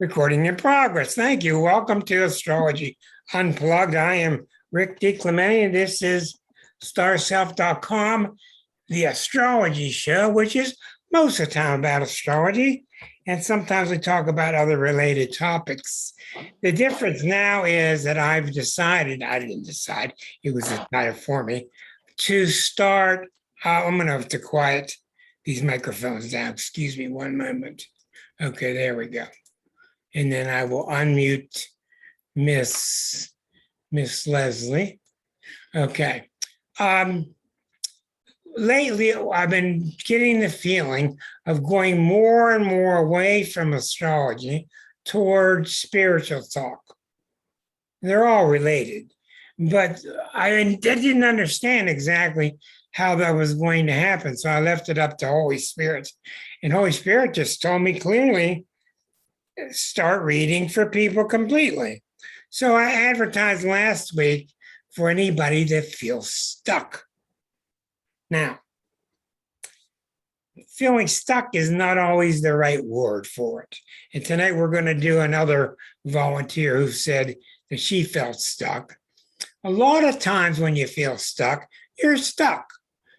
Recording in progress. Thank you. Welcome to Astrology Unplugged. I am Rick DiClemente, and this is starself.com, the astrology show, which is most of the time about astrology. And sometimes we talk about other related topics. The difference now is that I've decided, I didn't decide, it was decided for me, to start. I'm going to have to quiet these microphones down. Excuse me one moment. Okay, there we go. And then I will unmute Miss Leslie. Okay. Lately, I've been getting the feeling of going more and more away from astrology towards spiritual talk. They're all related, but I didn't understand exactly how that was going to happen. So I left it up to Holy Spirit. And Holy Spirit just told me clearly, start reading for people completely. So I advertised last week for anybody that feels stuck. Now, feeling stuck is not always the right word for it. And tonight we're going to do another volunteer who said that she felt stuck. A lot of times when you feel stuck, you're stuck.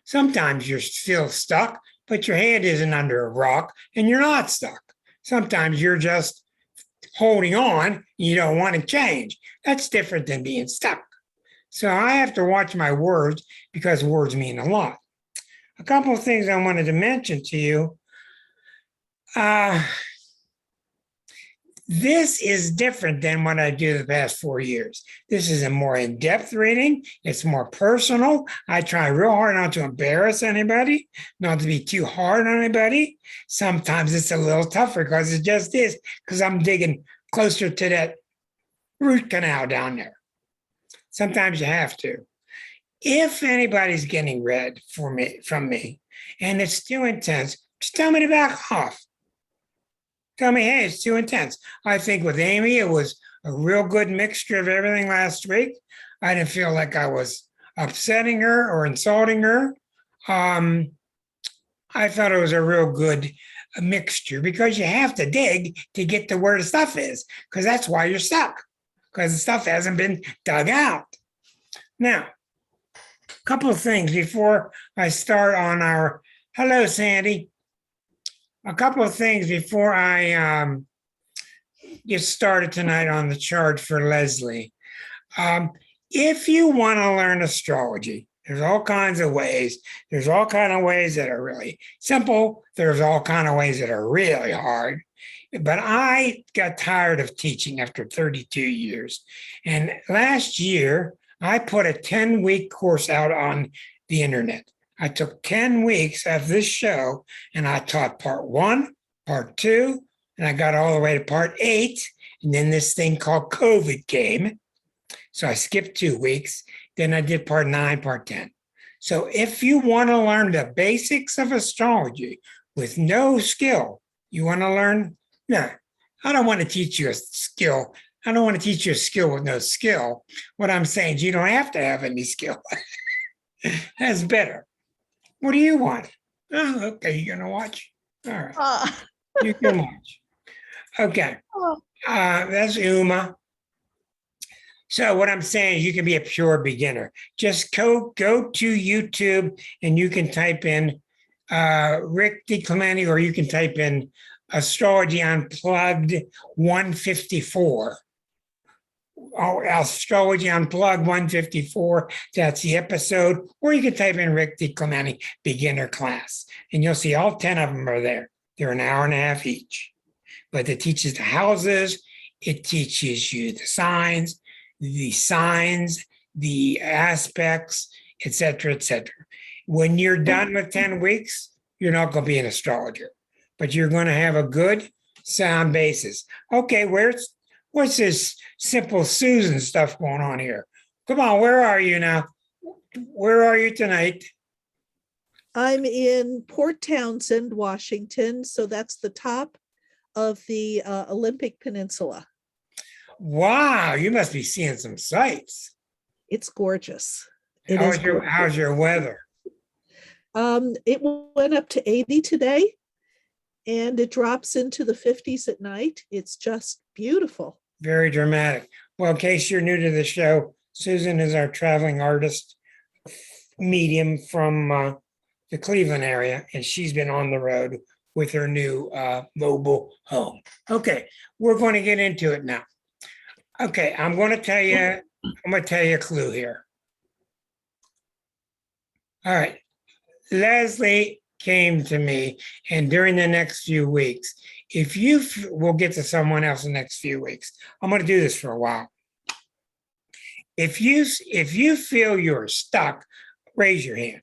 Sometimes you feel stuck, but your head isn't under a rock and you're not stuck. Sometimes you're just holding on, you don't want to change. That's different than being stuck. So I have to watch my words because words mean a lot. A couple of things I wanted to mention to you. This is different than what I do the past 4 years. This is a more in-depth reading. It's more personal. I try real hard not to embarrass anybody, not to be too hard on anybody. Sometimes it's a little tougher because it just is, because I'm digging closer to that root canal down there. Sometimes you have to. If anybody's getting read from me, and it's too intense, just tell me to back off. Tell me, hey, it's too intense. I think with Amy, it was a real good mixture of everything last week. I didn't feel like I was upsetting her or insulting her. I thought it was a real good mixture because you have to dig to get to where the stuff is, because that's why you're stuck, because the stuff hasn't been dug out. Now, a couple of things before I start on our, hello, Sandy. A couple of things before I get started tonight on the chart for Leslie. If you want to learn astrology, there's all kinds of ways. There's all kinds of ways that are really simple. There's all kinds of ways that are really hard. But I got tired of teaching after 32 years. And last year, I put a 10-week course out on the internet. I took 10 weeks of this show and I taught part 1, part 2, and I got all the way to part 8. And then this thing called COVID came. So I skipped 2 weeks. Then I did part 9, part 10. So if you want to learn the basics of astrology with no skill, you want to learn? No, I don't want to teach you a skill. I don't want to teach you a skill with no skill. What I'm saying is you don't have to have any skill. That's better. What do you want? Oh, okay, you're going to watch? All right. You can watch. Okay. That's Uma. So what I'm saying is you can be a pure beginner. Just go to YouTube and you can type in Rick DiClemente, or you can type in Astrology Unplugged 154. Oh, Astrology Unplugged 154. That's the episode. Or you can type in Rick DiClemente beginner class, and you'll see all 10 of them are there. They're an hour and a half each. But it teaches the houses, it teaches you the signs, the aspects, etc., etc. When you're done with 10 weeks, you're not going to be an astrologer, but you're going to have a good sound basis. Okay, what's this simple Susan stuff going on here? Come on, where are you now? Where are you tonight? I'm in Port Townsend, Washington. So that's the top of the Olympic Peninsula. Wow, you must be seeing some sights. It's gorgeous. How's your weather? It went up to 80 today. and it drops into the 50s at night. It's just beautiful. Very dramatic. Well, in case you're new to the show, Susan is our traveling artist medium from the Cleveland area, and she's been on the road with her new mobile home. Okay, we're going to get into it now. Okay, I'm going to tell you a clue here. All right, Leslie came to me, and during the next few weeks, if you we'll get to someone else in the next few weeks. I'm going to do this for a while. If you feel you're stuck, raise your hand.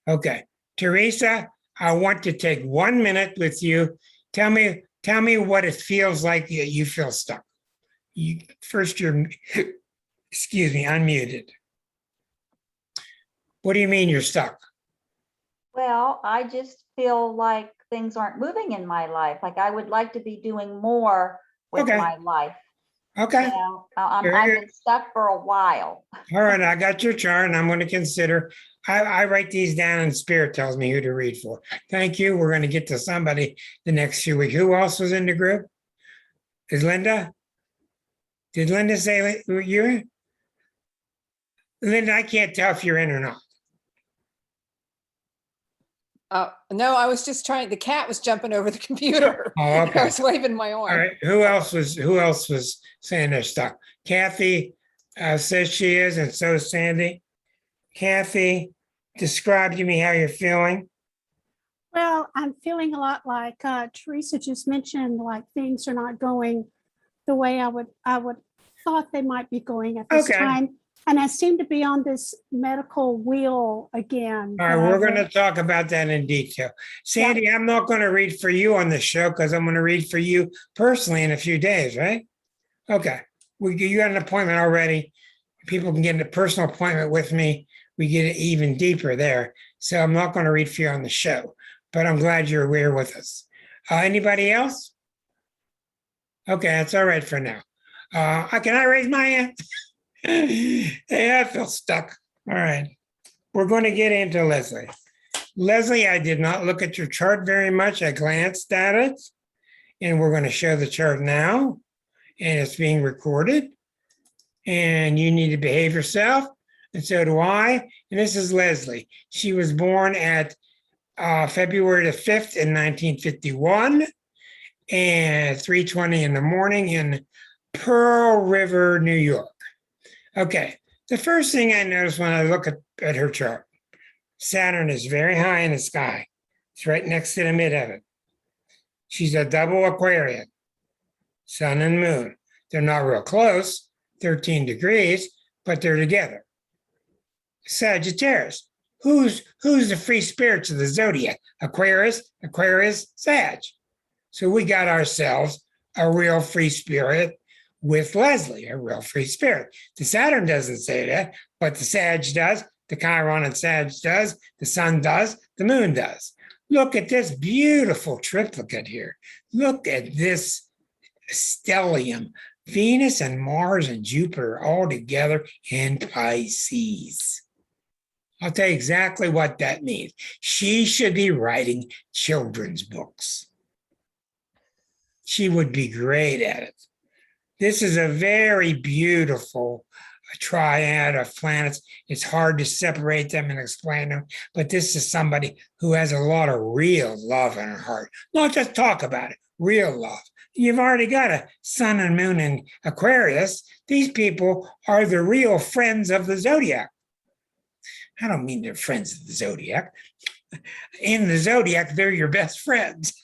Okay, Teresa, I want to take 1 minute with you. Tell me what it feels like you feel stuck. You're excuse me, unmuted. What do you mean you're stuck? Well, I just feel like things aren't moving in my life. Like I would like to be doing more with Okay. my life. Okay. You know, I've Very good. been stuck for a while. All right, I got your chart, and I'm going to consider. I write these down, and Spirit tells me who to read for. Thank you. We're going to get to somebody the next few weeks. Who else was in the group? Is Linda? Did Linda say you're in? Linda, I can't tell if you're in or not. No, I was just trying. The cat was jumping over the computer. Oh, okay. I was waving my arm. All right. Who else was saying they're stuck? Kathy says she is, and so is Sandy. Kathy, describe to me how you're feeling. Well, I'm feeling a lot like Teresa just mentioned, like things are not going the way I would thought they might be going at this Okay. time. And I seem to be on this medical wheel again. All right, we're going to talk about that in detail. Sandy, I'm not going to read for you on the show because I'm going to read for you personally in a few days, right? Okay. You got an appointment already. People can get a personal appointment with me. We get it even deeper there. So I'm not going to read for you on the show, but I'm glad you're here with us. Anybody else? Okay, that's all right for now. Can I raise my hand? Hey, I feel stuck. All right. We're going to get into Leslie. Leslie, I did not look at your chart very much. I glanced at it, and we're going to show the chart now, and it's being recorded, and you need to behave yourself, and so do I. And this is Leslie. She was born at February the 5th in 1951, and 3:20 in the morning in Pearl River, New York. Okay, the first thing I noticed when I look at her chart, Saturn is very high in the sky. It's right next to the midheaven. She's a double-Aquarian, sun and moon. They're not real close, 13 degrees, but they're together. Sagittarius, who's the free spirits of the zodiac? Aquarius, Sag. So we got ourselves a real free spirit with Leslie, a real free spirit. The Saturn doesn't say that, but the Sag does, the Chiron and Sag does, the Sun does, the Moon does. Look at this beautiful triplicate here. Look at this stellium, Venus and Mars and Jupiter all together in Pisces. I'll tell you exactly what that means. She should be writing children's books. She would be great at it. This is a very beautiful triad of planets. It's hard to separate them and explain them, but this is somebody who has a lot of real love in her heart. Not just talk about it, real love. You've already got a sun and moon in Aquarius. These people are the real friends of the zodiac. I don't mean they're friends of the zodiac. In the zodiac, they're your best friends.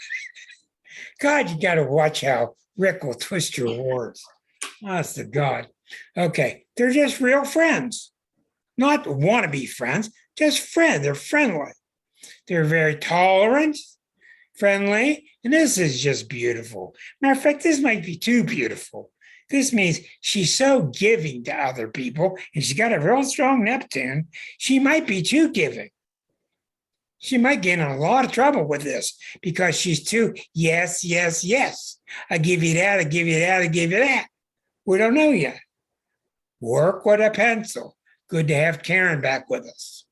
God, you got to watch how Rick will twist your words. Honest to God. Okay, they're just real friends. Not wannabe friends, just friends. They're friendly. They're very tolerant, friendly, and this is just beautiful. Matter of fact, this might be too beautiful. This means she's so giving to other people, and she's got a real strong Neptune. She might be too giving. She might get in a lot of trouble with this because she's too yes, yes, yes. I give you that, I give you that, I give you that. We don't know yet. Work with a pencil. Good to have Karen back with us.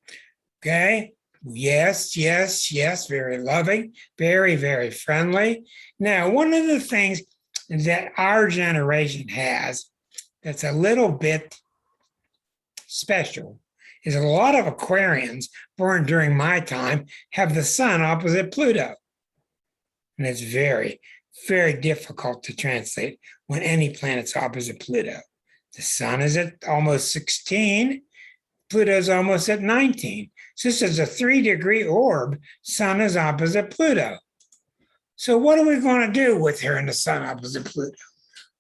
Okay? Yes, yes, yes. Very loving, very, very friendly. Now, one of the things that our generation has that's a little bit special is a lot of Aquarians born during my time have the sun opposite Pluto. And it's very, very difficult to translate when any planet's opposite Pluto. The sun is at almost 16, Pluto's almost at 19. So this is a 3-degree orb, sun is opposite Pluto. So what are we going to do with her in the sun opposite Pluto?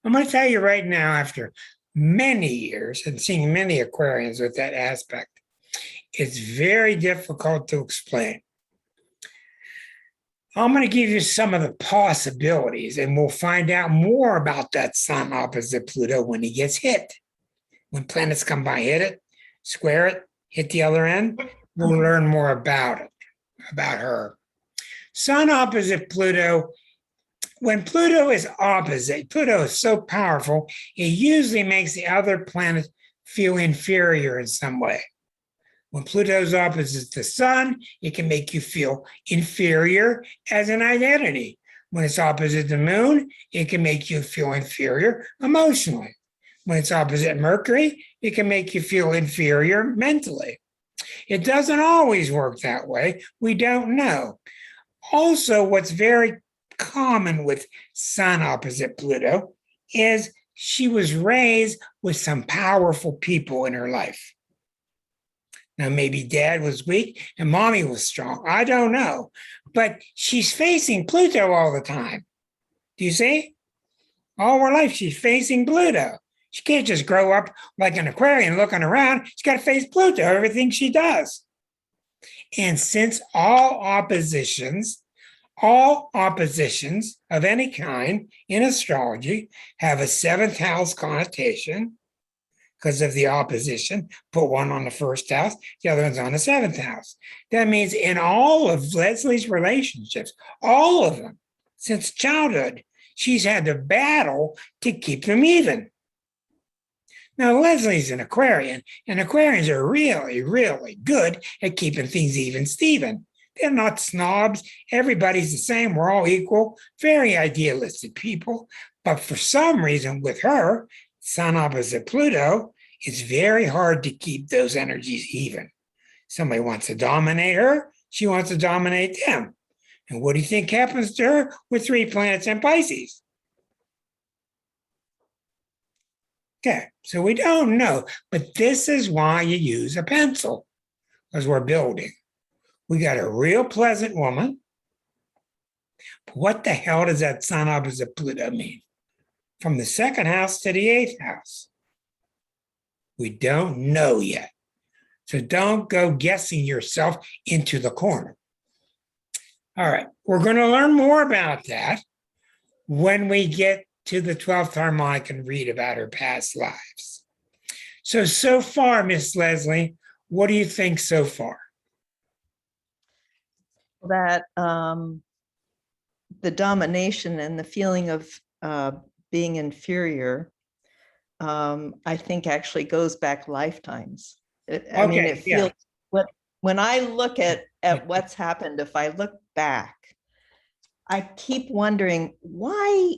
I'm going to tell you right now, after many years and seeing many Aquarians with that aspect, it's very difficult to explain. I'm going to give you some of the possibilities, and we'll find out more about that sun opposite Pluto when he gets hit. When planets come by, hit it, square it, hit the other end, we'll learn more about it, about her. Sun opposite Pluto. When Pluto is opposite, Pluto is so powerful, it usually makes the other planet feel inferior in some way. When Pluto's opposite the sun, it can make you feel inferior as an identity. When it's opposite the moon, it can make you feel inferior emotionally. When it's opposite Mercury, it can make you feel inferior mentally. It doesn't always work that way. We don't know. Also, what's very common with sun opposite Pluto is she was raised with some powerful people in her life. Now, maybe dad was weak and mommy was strong. I don't know. But she's facing Pluto all the time. Do you see? All her life, she's facing Pluto. She can't just grow up like an Aquarian looking around. She's got to face Pluto, everything she does. And since all oppositions of any kind in astrology have a 7th house connotation, because of the opposition, put one on the 1st house, the other one's on the 7th house. That means in all of Leslie's relationships, all of them, since childhood, she's had to battle to keep them even. Now, Leslie's an Aquarian, and Aquarians are really, really good at keeping things even, Steven. They're not snobs. Everybody's the same. We're all equal. Very idealistic people. But for some reason, with her, sun opposite Pluto, it's very hard to keep those energies even. Somebody wants to dominate her, she wants to dominate them. And what do you think happens to her with 3 planets in Pisces? Okay, so we don't know, but this is why you use a pencil, because we're building. We got a real pleasant woman. What the hell does that sun opposite Pluto mean? From the 2nd house to the 8th house. We don't know yet. So don't go guessing yourself into the corner. All right, we're going to learn more about that when we get to the 12th harmonic and read about her past lives. So far, Miss Leslie, what do you think so far? That the domination and the feeling of being inferior, I think actually goes back lifetimes. I mean, it feels when I look at what's happened, if I look back, I keep wondering why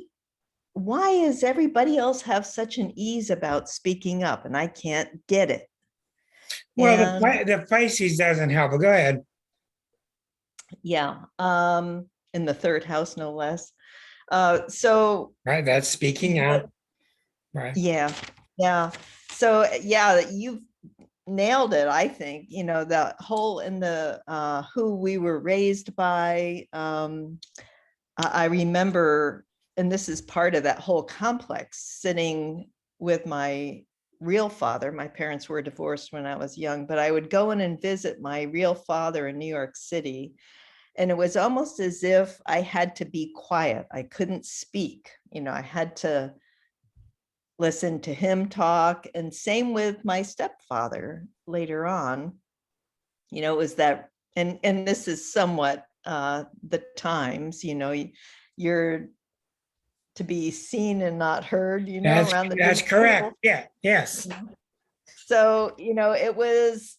does everybody else have such an ease about speaking up and I can't get it? Well, the Pisces doesn't help. But go ahead. Yeah, in the 3rd house, no less. So right, that's speaking out. Right. Yeah. So yeah, you've nailed it. I think the whole in the who we were raised by. I remember, and this is part of that whole complex, sitting with my real father. My parents were divorced when I was young, but I would go in and visit my real father in New York City. And it was almost as if I had to be quiet. I couldn't speak. I had to listen to him talk. And same with my stepfather later on. It was that, and this is somewhat the times, you're to be seen and not heard, around the That's dinner correct. table. Yeah, yes. So, it was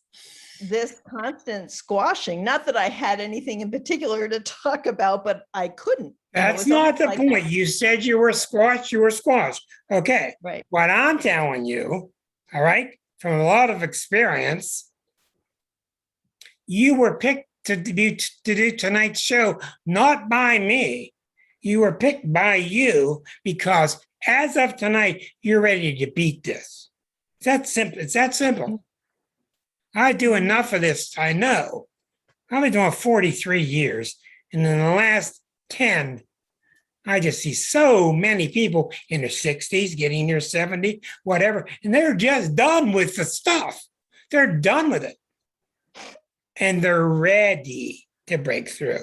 this constant squashing, not that I had anything in particular to talk about, but I couldn't. That's not the like point. You said you were squashed, you were squashed. Okay. Right. What I'm telling you, all right, from a lot of experience, you were picked to do tonight's show, not by me. You were picked by you because as of tonight, you're ready to beat this. It's that simple. It's that simple. I do enough of this, I know. I've been doing 43 years, and in the last 10, I just see so many people in their 60s, getting near 70, whatever, and they're just done with the stuff. They're done with it. And they're ready to break through.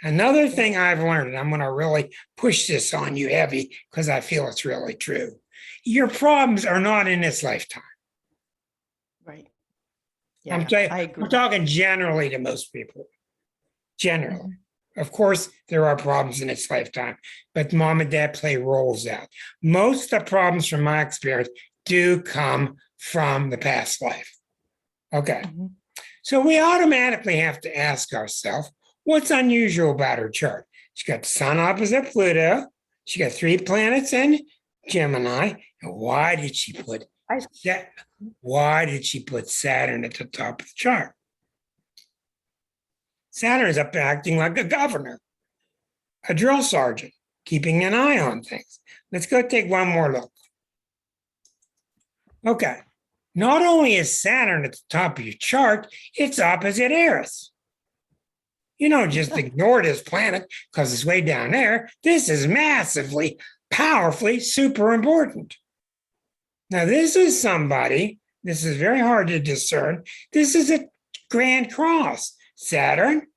Another thing I've learned, and I'm going to really push this on you heavy because I feel it's really true. Your problems are not in this lifetime. Right. I agree. I'm talking generally to most people. Generally. Of course, there are problems in this lifetime, but mom and dad play roles out. Most of the problems from my experience do come from the past life. Okay. So we automatically have to ask ourselves, what's unusual about her chart? She got the sun opposite Pluto. She got 3 planets in Gemini. And why did she put Saturn at the top of the chart? Saturn is up acting like a governor, a drill sergeant, keeping an eye on things. Let's go take one more look. Okay. Not only is Saturn at the top of your chart, it's opposite Eris. You don't just ignore this planet because it's way down there. This is massively, powerfully, super important. Now, this is somebody, this is very hard to discern. This is a grand cross. Saturn,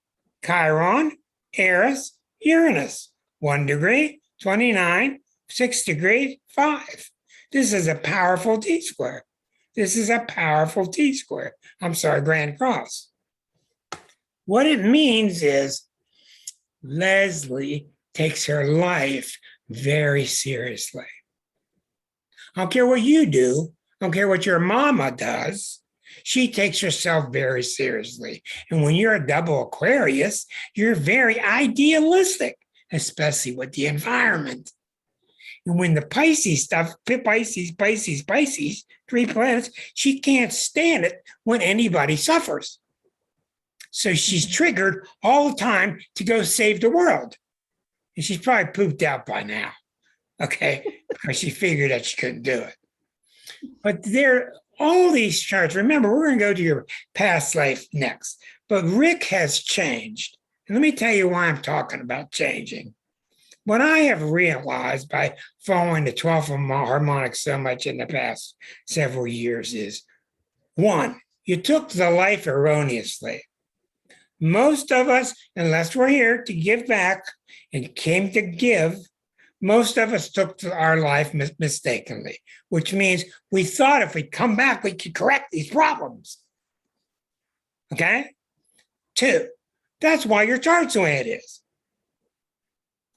Chiron, Eris, Uranus. 1 degree, 29, 6 degrees, 5. This is a powerful T-square. This is a powerful T-square. I'm sorry, grand cross. What it means is Leslie takes her life very seriously. I don't care what you do. I don't care what your mama does. She takes herself very seriously. And when you're a double Aquarius, you're very idealistic, especially with the environment. And when the Pisces stuff, Pisces, 3 planets, she can't stand it when anybody suffers. So she's triggered all the time to go save the world. And she's probably pooped out by now, okay? Because she figured that she couldn't do it. But there, all these charts, remember, we're going to go to your past life next. But Rick has changed. And let me tell you why I'm talking about changing. What I have realized by following the 12th harmonic so much in the past several years is, 1, you took the life erroneously. Most of us, unless we're here to give back and came to give, most of us took our life mistakenly, which means we thought if we come back, we could correct these problems. Okay? 2, that's why your chart's the way it is.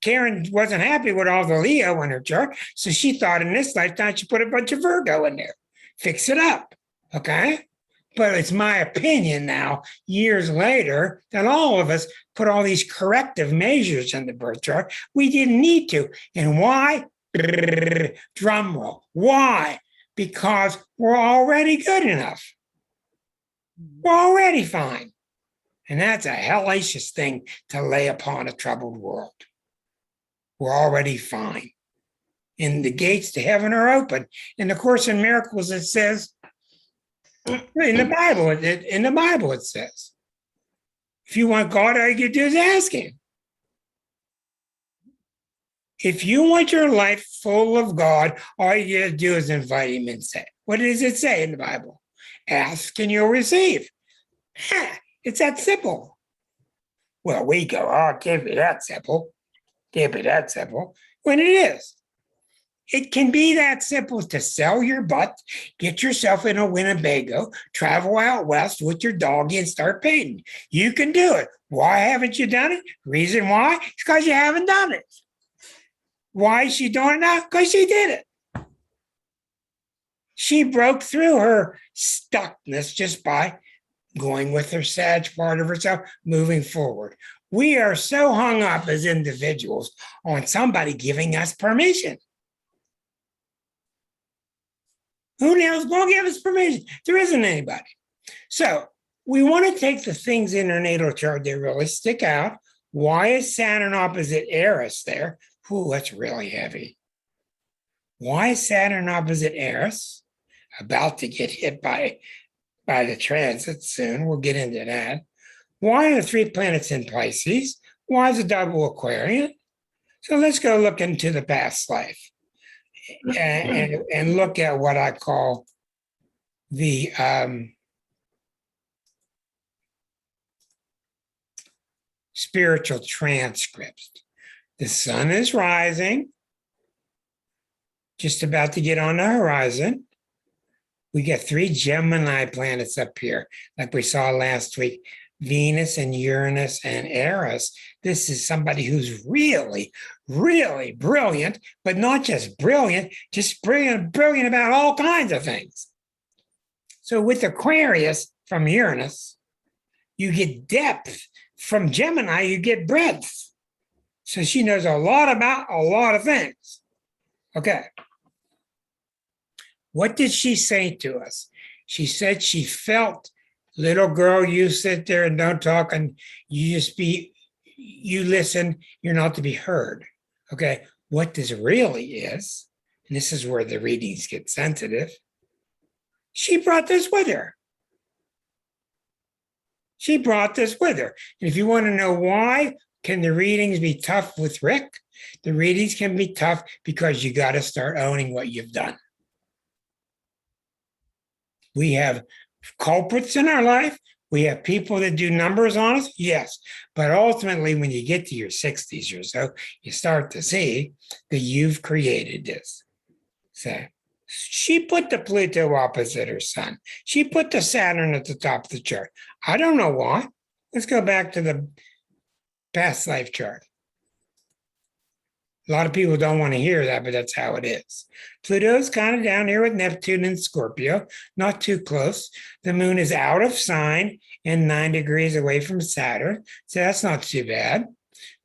Karen wasn't happy with all the Leo in her chart, so she thought in this lifetime she put a bunch of Virgo in there. Fix it up, okay? But it's my opinion now, years later, that all of us put all these corrective measures in the birth chart. We didn't need to. And why? Drum roll. Why? Because we're already good enough. We're already fine. And that's a hellacious thing to lay upon a troubled world. We're already fine. And the gates to heaven are open. In the Course in Miracles, it says, in the Bible it says, if you want God, all you do is ask him. If you want your life full of God, all you have to do is invite him and say, what does it say in the Bible? Ask and you'll receive. It's that simple. Well, we go, oh, it can't be that simple. Can't be that simple. When it is. It can be that simple to sell your butt, get yourself in a Winnebago, travel out west with your doggy and start painting. You can do it. Why haven't you done it? Reason why? It's because you haven't done it. Why is she doing it now? Because she did it. She broke through her stuckness just by going with her Sag part of herself, moving forward. We are so hung up as individuals on somebody giving us permission. Who knows? Won't give us permission. There isn't anybody. So we want to take the things in our natal chart that really stick out. Why is Saturn opposite Eris there? Ooh, that's really heavy. Why is Saturn opposite Eris? About to get hit by the transit soon. We'll get into that. Why are the 3 planets in Pisces? Why is it double Aquarian? So let's go look into the past life and look at what I call the spiritual transcript. The sun is rising, just about to get on the horizon. We get 3 Gemini planets up here, like we saw last week, Venus and Uranus and Eris. This is somebody who's really, really brilliant, but not just brilliant about all kinds of things. So with Aquarius from Uranus, you get depth. From Gemini, you get breadth. So she knows a lot about a lot of things. Okay. What did she say to us? She said she felt, little girl, you sit there and don't talk and you listen, you're not to be heard. Okay. What this really is, and this is where the readings get sensitive, she brought this with her. She brought this with her. And if you want to know why can the readings be tough with Rick, the readings can be tough because you got to start owning what you've done. We have culprits in our life. We have people that do numbers on us. Yes. But ultimately, when you get to your 60s or so, you start to see that you've created this. So she put the Pluto opposite her sun. She put the Saturn at the top of the chart. I don't know why. Let's go back to the past life chart. A lot of people don't want to hear that, but that's how it is. Pluto's kind of down here with Neptune and Scorpio, not too close. The moon is out of sign and 9 degrees away from Saturn, so that's not too bad.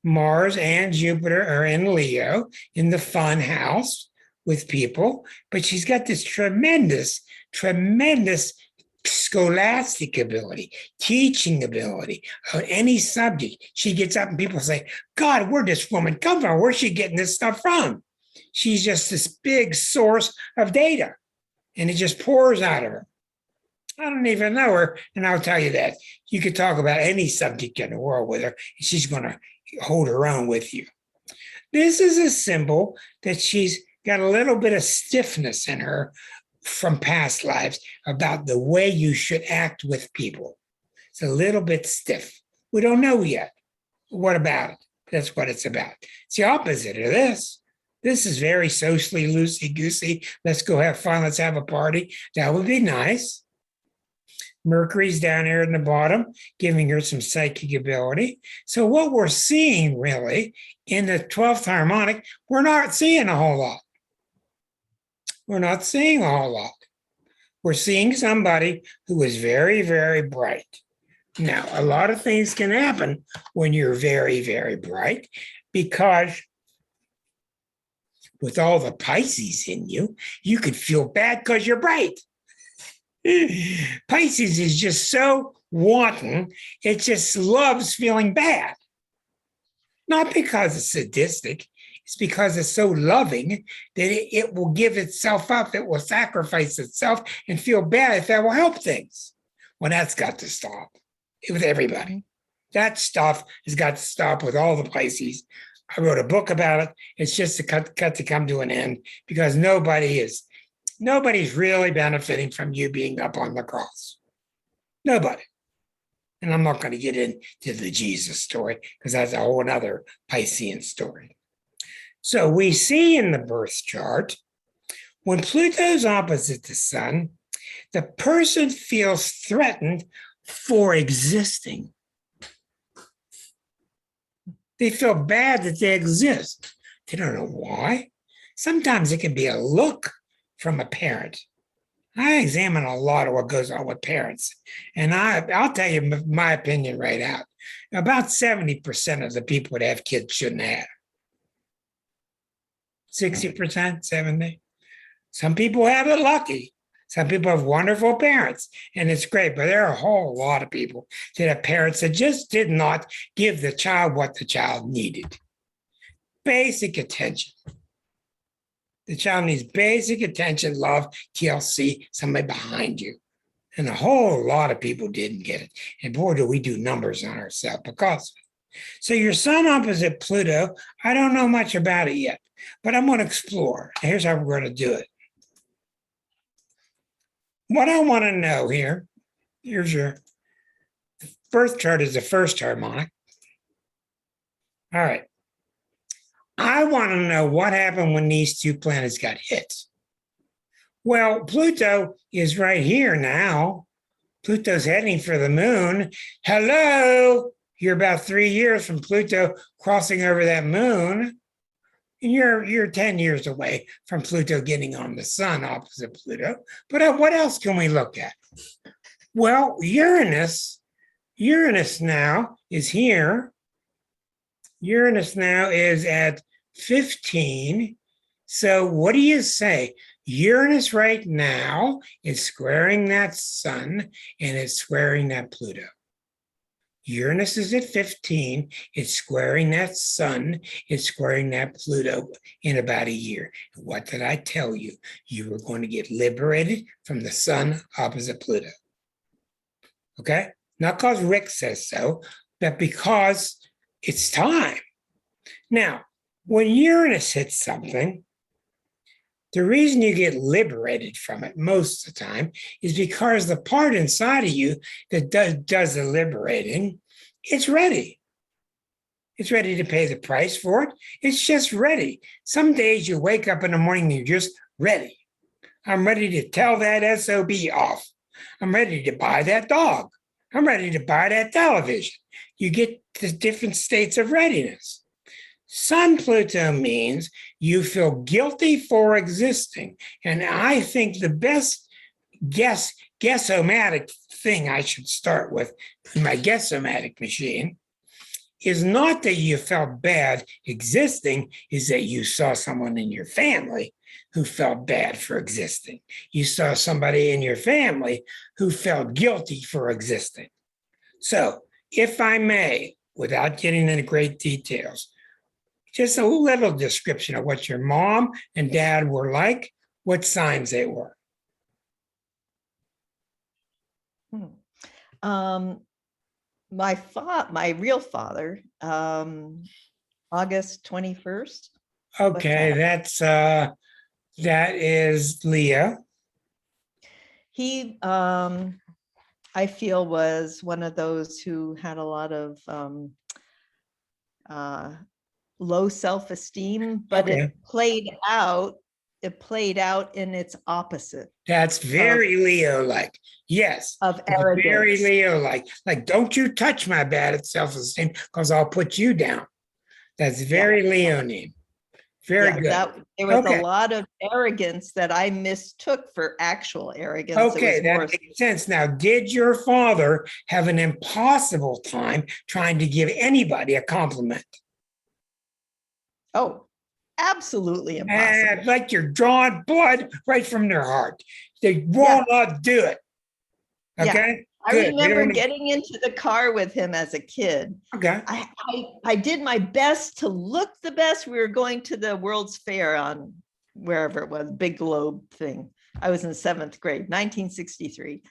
Mars and Jupiter are in Leo, in the fun house with people, but she's got this tremendous scholastic ability, teaching ability on any subject. She gets up and people say, God, where'd this woman come from? Where's she getting this stuff from? She's just this big source of data, and it just pours out of her. I don't even know her, and I'll tell you that. You could talk about any subject in the world with her, and she's going to hold her own with you. This is a symbol that she's got a little bit of stiffness in her from past lives about the way you should act with people. It's a little bit stiff. We don't know yet. What about it? That's what it's about. It's the opposite of this. This is very socially loosey-goosey. Let's go have fun. Let's have a party. That would be nice. Mercury's down here in the bottom, giving her some psychic ability. So what we're seeing really in the 12th harmonic, we're not seeing a whole lot. We're not seeing a whole lot. We're seeing somebody who is very, very bright. Now, a lot of things can happen when you're very, very bright, because with all the Pisces in you, you could feel bad because you're bright. Pisces is just so wanton, it just loves feeling bad. Not because it's sadistic, it's because it's so loving that it will give itself up, it will sacrifice itself and feel bad if that will help things. Well, that's got to stop with everybody. That stuff has got to stop with all the Pisces. I wrote a book about it. It's just a cut to come to an end, because nobody's really benefiting from you being up on the cross. Nobody. And I'm not going to get into the Jesus story, because that's a whole other Piscean story. So we see in the birth chart, when Pluto's opposite the sun, the person feels threatened for existing. They feel bad that they exist. They don't know why. Sometimes it can be a look from a parent. I examine a lot of what goes on with parents. And I'll tell you my opinion right out. About 70% of the people that have kids shouldn't have. 60%, 70. Some people have it lucky. Some people have wonderful parents, and it's great. But there are a whole lot of people that have parents that just did not give the child what the child needed. Basic attention. The child needs basic attention, love, TLC, somebody behind you. And a whole lot of people didn't get it. And boy, do we do numbers on ourselves because of it. So your sun opposite Pluto, I don't know much about it yet, but I'm going to explore. Here's how we're going to do it. What I want to know here, here's your birth chart is the first harmonic. All right. I want to know what happened when these two planets got hit. Well, Pluto is right here now. Pluto's heading for the moon. Hello, you're about 3 years from Pluto crossing over that moon. And you're 10 years away from Pluto getting on the sun opposite Pluto. But what else can we look at? Well, Uranus now is here. Uranus now is at 15. So what do you say? Uranus right now is squaring that sun and it's squaring that Pluto. Uranus is at 15. It's squaring that sun. It's squaring that Pluto in about a year. What did I tell you? You were going to get liberated from the sun opposite Pluto. Okay? Not because Rick says so, but because it's time. Now, when Uranus hits something, the reason you get liberated from it most of the time is because the part inside of you that does the liberating, it's ready. It's ready to pay the price for it. It's just ready. Some days you wake up in the morning and you're just ready. I'm ready to tell that SOB off. I'm ready to buy that dog. I'm ready to buy that television. You get the different states of readiness. Sun Pluto means you feel guilty for existing. And I think the best guessomatic thing I should start with in my guessomatic machine is not that you felt bad existing, is that you saw someone in your family who felt bad for existing. You saw somebody in your family who felt guilty for existing. So, if I may, without getting into great details, just a little description of what your mom and dad were like, what signs they were. My real father, August 21st. Okay, that is Leo. He, I feel, was one of those who had a lot of low self-esteem, but Okay. it played out in its opposite That's very Leo-like. Yes. of It's very arrogance. Leo-like. Like, don't you touch my bad self-esteem because I'll put you down. That's very Leonine. Very Yeah, good. there was Okay. a lot of arrogance that I mistook for actual arrogance. It Okay, was more that makes sense. Now, did your father have an impossible time trying to give anybody a compliment? absolutely impossible. Like you're drawing blood right from their heart. They will not do it. Yeah. Okay. I Good. We remember don't- getting into the car with him as a kid. Okay. I did my best to look the best. We were going to the World's Fair on wherever it was, Big Globe thing. I was in 7th grade, 1963.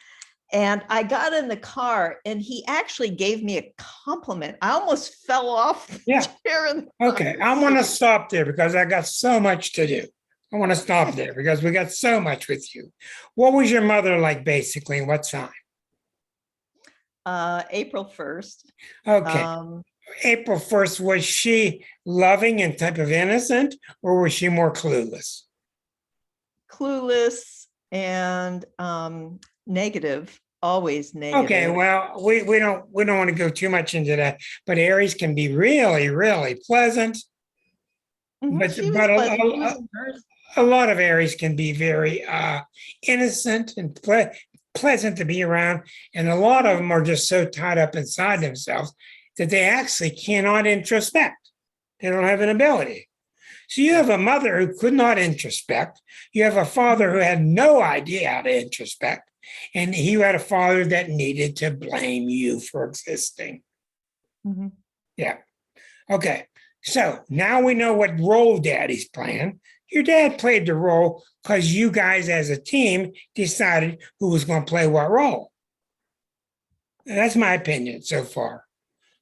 And I got in the car and he actually gave me a compliment. I almost fell off the Yeah. chair. Okay. I want to stop there because I got so much to do. I want to stop there because we got so much with you. What was your mother like basically? What sign? April 1st. Okay. April 1st, was she loving and type of innocent or was she more clueless? Clueless and negative, always negative. Okay, well, we don't want to go too much into that, but Aries can be really, really pleasant. Mhm, But she was but pleasant. She was in hers. a lot of Aries can be very innocent and pleasant to be around. And a lot of them are just so tied up inside themselves that they actually cannot introspect. They don't have an ability. So you have a mother who could not introspect. You have a father who had no idea how to introspect. And you had a father that needed to blame you for existing. Mhm. Yeah. Okay. So now we know what role daddy's playing. Your dad played the role because you guys as a team decided who was going to play what role. That's my opinion so far.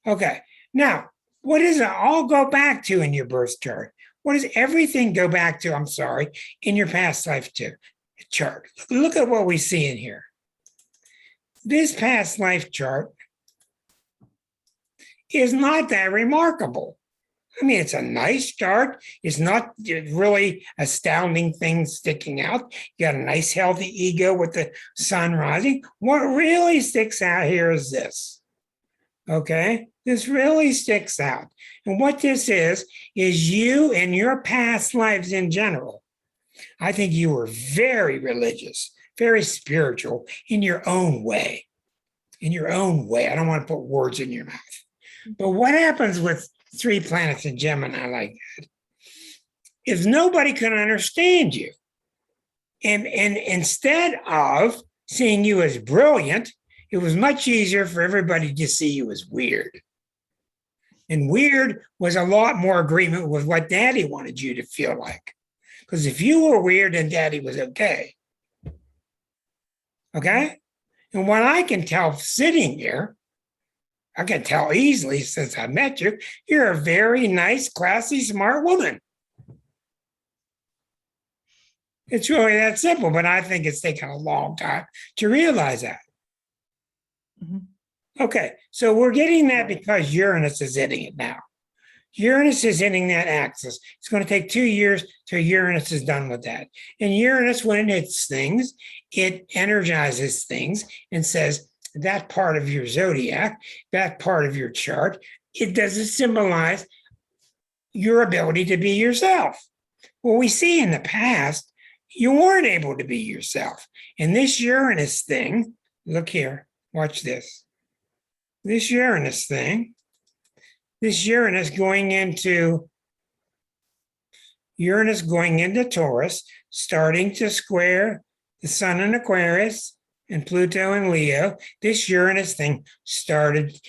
Okay. Now, what does it all go back to in your birth chart? What does everything go back to? I'm sorry, in your past life chart. Look at what we see in here. This past life chart is not that remarkable. I mean, it's a nice chart. It's not really astounding things sticking out. You got a nice, healthy ego with the sun rising. What really sticks out here is this. Okay, this really sticks out. And what this is you and your past lives in general. I think you were very religious, very spiritual in your own way. In your own way. I don't want to put words in your mouth. But what happens with 3 planets in Gemini like that is nobody can understand you. And instead of seeing you as brilliant, it was much easier for everybody to see you as weird. And weird was a lot more agreement with what daddy wanted you to feel like. Because if you were weird, then daddy was okay. Okay? And what I can tell sitting here, I can tell easily since I met you, you're a very nice, classy, smart woman. It's really that simple, but I think it's taken a long time to realize that. Mhm. Okay, so we're getting that because Uranus is hitting it now. Uranus is hitting that axis. It's going to take 2 years till Uranus is done with that. And Uranus, when it hits things, it energizes things and says, that part of your zodiac, that part of your chart, it doesn't symbolize your ability to be yourself. Well, we see in the past, you weren't able to be yourself. And this Uranus thing, look here, watch this. This Uranus thing, this Uranus going into Taurus, starting to square the sun in Aquarius and Pluto in Leo. This Uranus thing started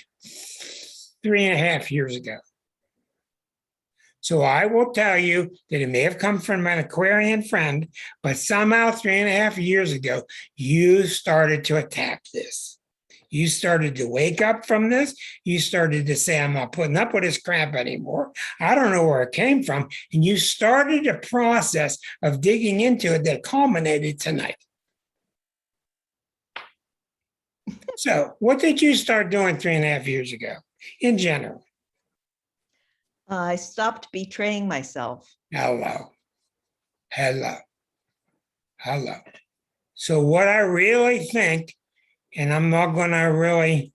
3.5 years ago. So I will tell you that it may have come from an Aquarian friend, but somehow 3.5 years ago, you started to attack this. You started to wake up from this. You started to say, I'm not putting up with this crap anymore. I don't know where it came from. And you started a process of digging into it that culminated tonight. So what did you start doing 3.5 years ago in general? I stopped betraying myself. Hello. So what I really think, and I'm not going to really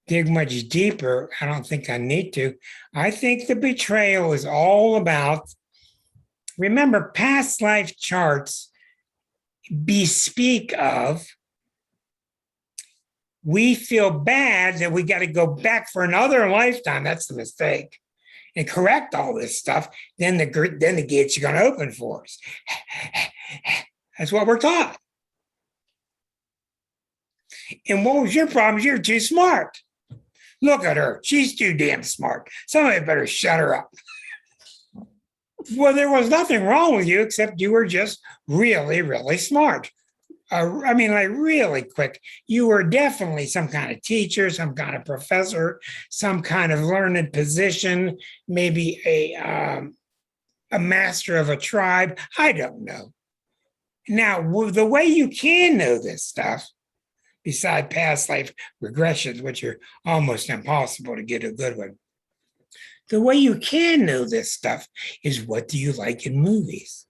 dig much deeper, I don't think I need to. I think the betrayal is all about, remember, past life charts bespeak of, we feel bad that we got to go back for another lifetime. That's the mistake. And correct all this stuff. Then the gates are going to open for us. That's what we're taught. And what was your problem? You're too smart. Look at her. She's too damn smart. Somebody better shut her up. Well, there was nothing wrong with you except you were just really, really smart. I mean, like really quick. You were definitely some kind of teacher, some kind of professor, some kind of learned position, maybe a master of a tribe. I don't know. Now, the way you can know this stuff, beside past life regressions, which are almost impossible to get a good one, the way you can know this stuff is, what do you like in movies?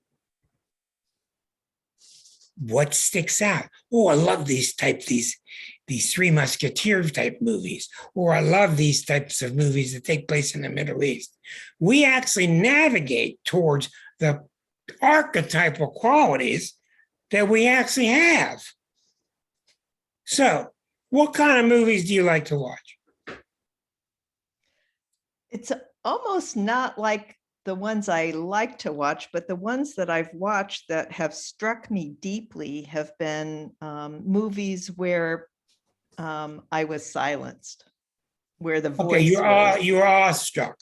What sticks out? Oh, I love these Three Musketeers type movies, or I love these types of movies that take place in the Middle East. We actually navigate towards the archetypal qualities that we actually have. So, what kind of movies do you like to watch? It's almost not like the ones I like to watch, but the ones that I've watched that have struck me deeply have been movies where I was silenced, where the Okay, voice was, you're awestruck.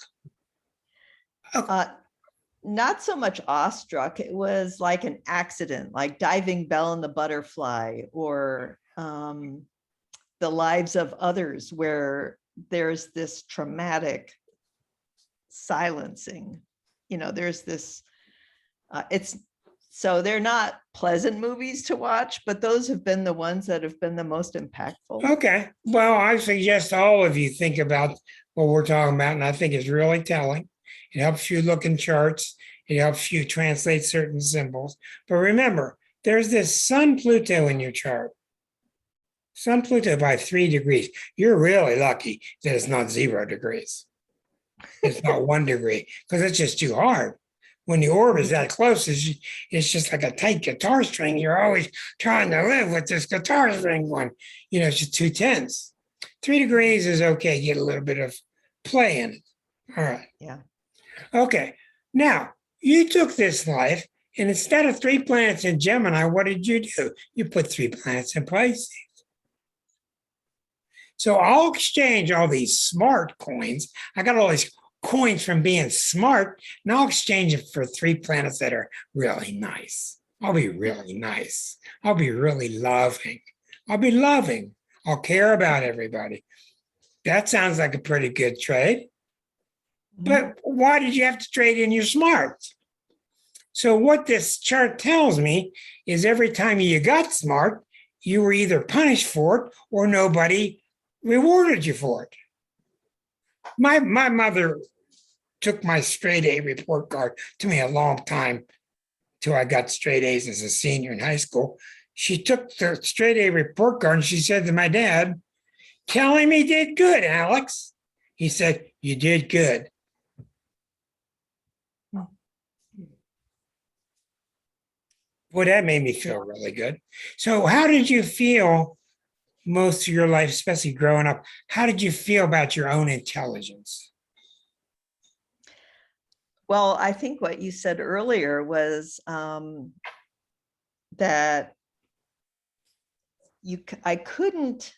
not so much awestruck. It was like an accident, like Diving Bell and the Butterfly, or The Lives of Others, where there's this traumatic silencing. You know, there's this, so they're not pleasant movies to watch, but those have been the ones that have been the most impactful. Okay, well, I suggest all of you think about what we're talking about, and I think it's really telling. It helps you look in charts. It helps you translate certain symbols. But remember, there's this Sun Pluto in your chart. Sun Pluto by 3 degrees. You're really lucky that it's not 0 degrees. It's not 1 degree, because it's just too hard. When the orb is that close, it's just like a tight guitar string. You're always trying to live with this guitar string one. You know, it's just too tense. 3 degrees is okay. Get a little bit of play in it. All right. Yeah. Okay. Now, you took this life, and instead of 3 planets in Gemini, what did you do? You put 3 planets in Pisces. So I'll exchange all these smart coins. I got all these coins from being smart, and I'll exchange it for 3 planets that are really nice. I'll be really nice. I'll be really loving. I'll be loving. I'll care about everybody. That sounds like a pretty good trade. But why did you have to trade in your smarts? So what this chart tells me is every time you got smart, you were either punished for it or nobody rewarded you for it. My mother took my straight A report card. To me a long time till I got straight A's as a senior in high school. She took the straight A report card and she said to my dad, "Tell him he did good, Alex." He said, "You did good." Well, that made me feel really good. So how did you feel most of your life, especially growing up? How did you feel about your own intelligence? Well, I think what you said earlier was that I couldn't,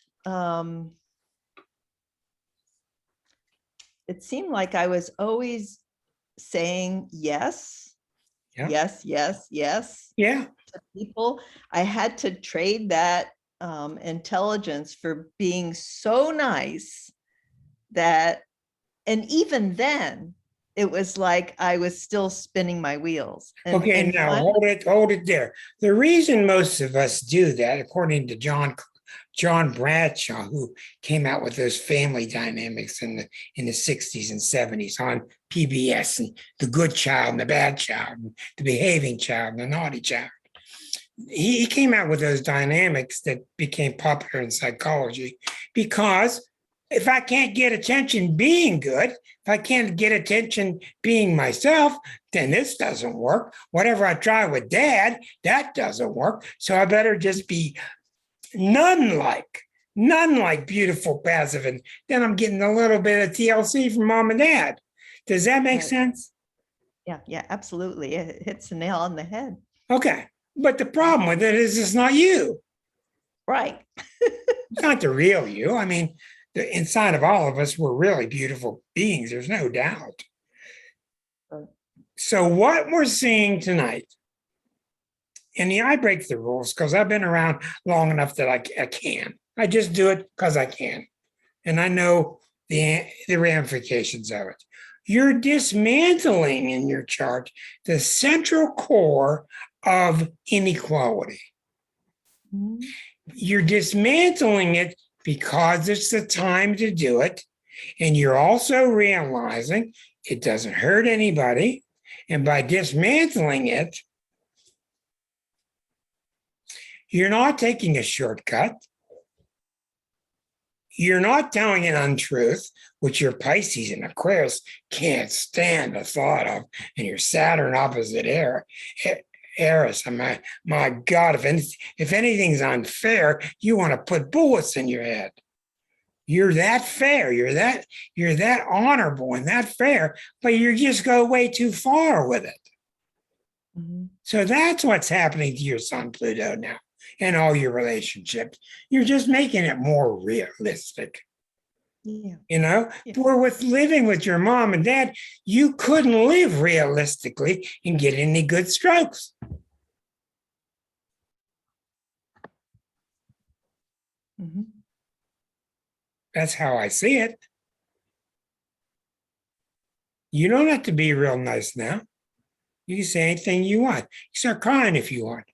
it seemed like I was always saying yes, Yeah. yes, yes, yes Yeah. to people. I had to trade that intelligence for being so nice that, and even then, it was like I was still spinning my wheels. Okay, now finally, hold it there. The reason most of us do that, according to John Bradshaw, who came out with those family dynamics in the 60s and 70s on PBS, and the good child and the bad child, and the behaving child and the naughty child. He came out with those dynamics that became popular in psychology because if I can't get attention being good, if I can't get attention being myself, then this doesn't work. Whatever I try with dad, that doesn't work. So I better just be none like beautiful, passive. And then I'm getting a little bit of TLC from mom and dad. Does that make sense? yeah, absolutely. It hits the nail on the head. Okay. But the problem with it is it's not you. Right. It's not the real you. I mean, inside of all of us, we're really beautiful beings. There's no doubt. So what we're seeing tonight, and I break the rules because I've been around long enough that I can. I just do it because I can. And I know the ramifications of it. You're dismantling in your chart the central core of inequality. You're dismantling it because it's the time to do it. And you're also realizing it doesn't hurt anybody. And by dismantling it, you're not taking a shortcut. You're not telling an untruth, which your Pisces and Aquarius can't stand the thought of, and your Saturn opposite Eris. My God, if anything's unfair, you want to put bullets in your head. You're that fair, you're that honorable and that fair, but you just go way too far with it. Mhm. So that's what's happening to your Sun Pluto now and all your relationships. You're just making it more realistic. Yeah. Yeah. Yeah. With living with your mom and dad, you couldn't live realistically and get any good strokes. Mhm. That's how I see it. You don't have to be real nice now. You can say anything you want. You start crying if you want.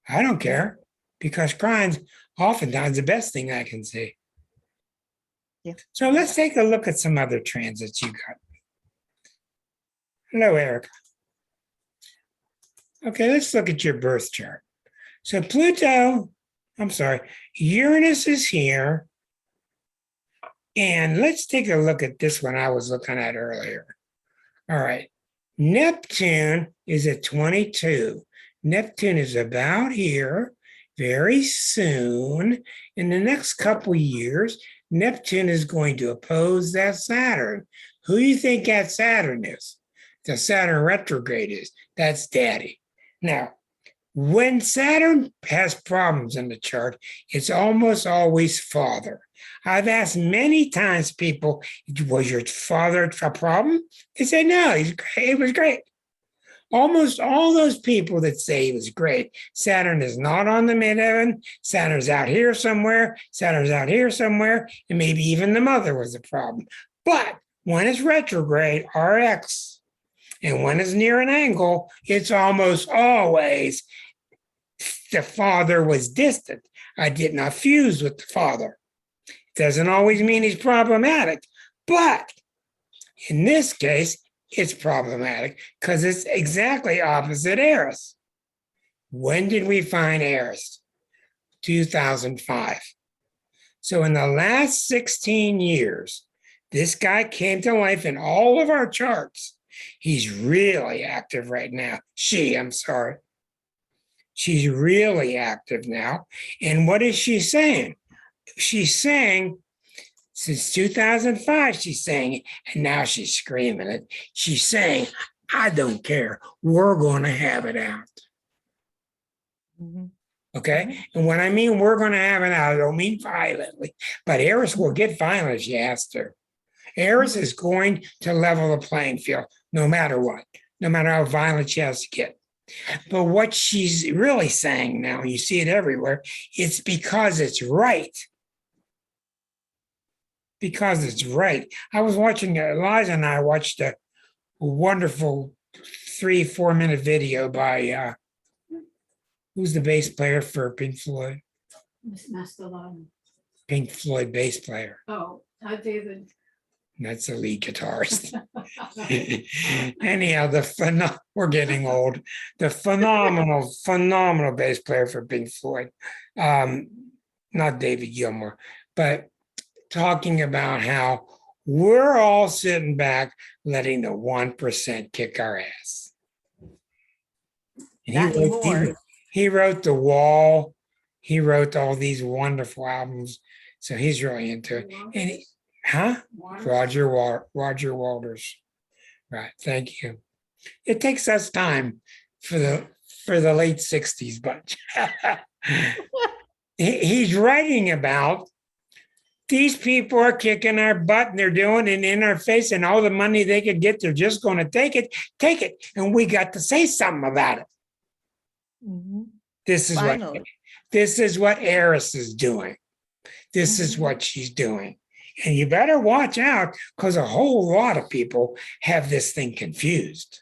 I don't care, because crying's oftentimes the best thing I can see. Yeah. So let's take a look at some other transits you got. Hello, Erica. Okay, let's look at your birth chart. So Uranus is here. And let's take a look at this one I was looking at earlier. All right. Neptune is at 22. Neptune is about here very soon. In the next couple years, Neptune is going to oppose that Saturn. Who do you think that Saturn is? The Saturn retrograde is. That's Daddy. Now, when Saturn has problems in the chart, it's almost always father. I've asked many times people, was your father a problem? They say, no, he was great. Almost all those people that say he was great, Saturn is not on the midheaven, Saturn's out here somewhere, Saturn's out here somewhere, and maybe even the mother was a problem. But when it's retrograde, RX, and when it's near an angle, it's almost always the father was distant. I did not fuse with the father. Doesn't always mean he's problematic, but in this case, it's problematic because it's exactly opposite Eris. When did we find Eris? 2005. So in the last 16 years, this guy came to life in all of our charts. He's really active right now. She's really active now. And what is she saying? She's saying, since 2005, she's saying it, and now she's screaming it. She's saying, I don't care. We're going to have it out. Mhm. Okay? And when I mean we're going to have it out, I don't mean violently, but Eris will get violent if she has to. Eris is going to level the playing field no matter what, no matter how violent she has to get. But what she's really saying now, you see it everywhere, it's because it's right. Because it's right. I was watching, Eliza and I watched a wonderful 3-4 minute video by, who's the bass player for Pink Floyd? Pink Floyd bass player. Oh, David. That's the lead guitarist. Anyhow, we're getting old. The phenomenal bass player for Pink Floyd. Not David Gilmour, but talking about how we're all sitting back letting the 1% kick our ass. And he wrote The Wall. He wrote all these wonderful albums. So he's really into it. And Roger Waters. Right. Thank you. It takes us time for the late 60s bunch. He's writing about these people are kicking our butt and they're doing it in our face, and all the money they could get, they're just going to take it. And we got to say something about it. Mhm. This is what Eris is doing. This is what she's doing. And you better watch out, because a whole lot of people have this thing confused.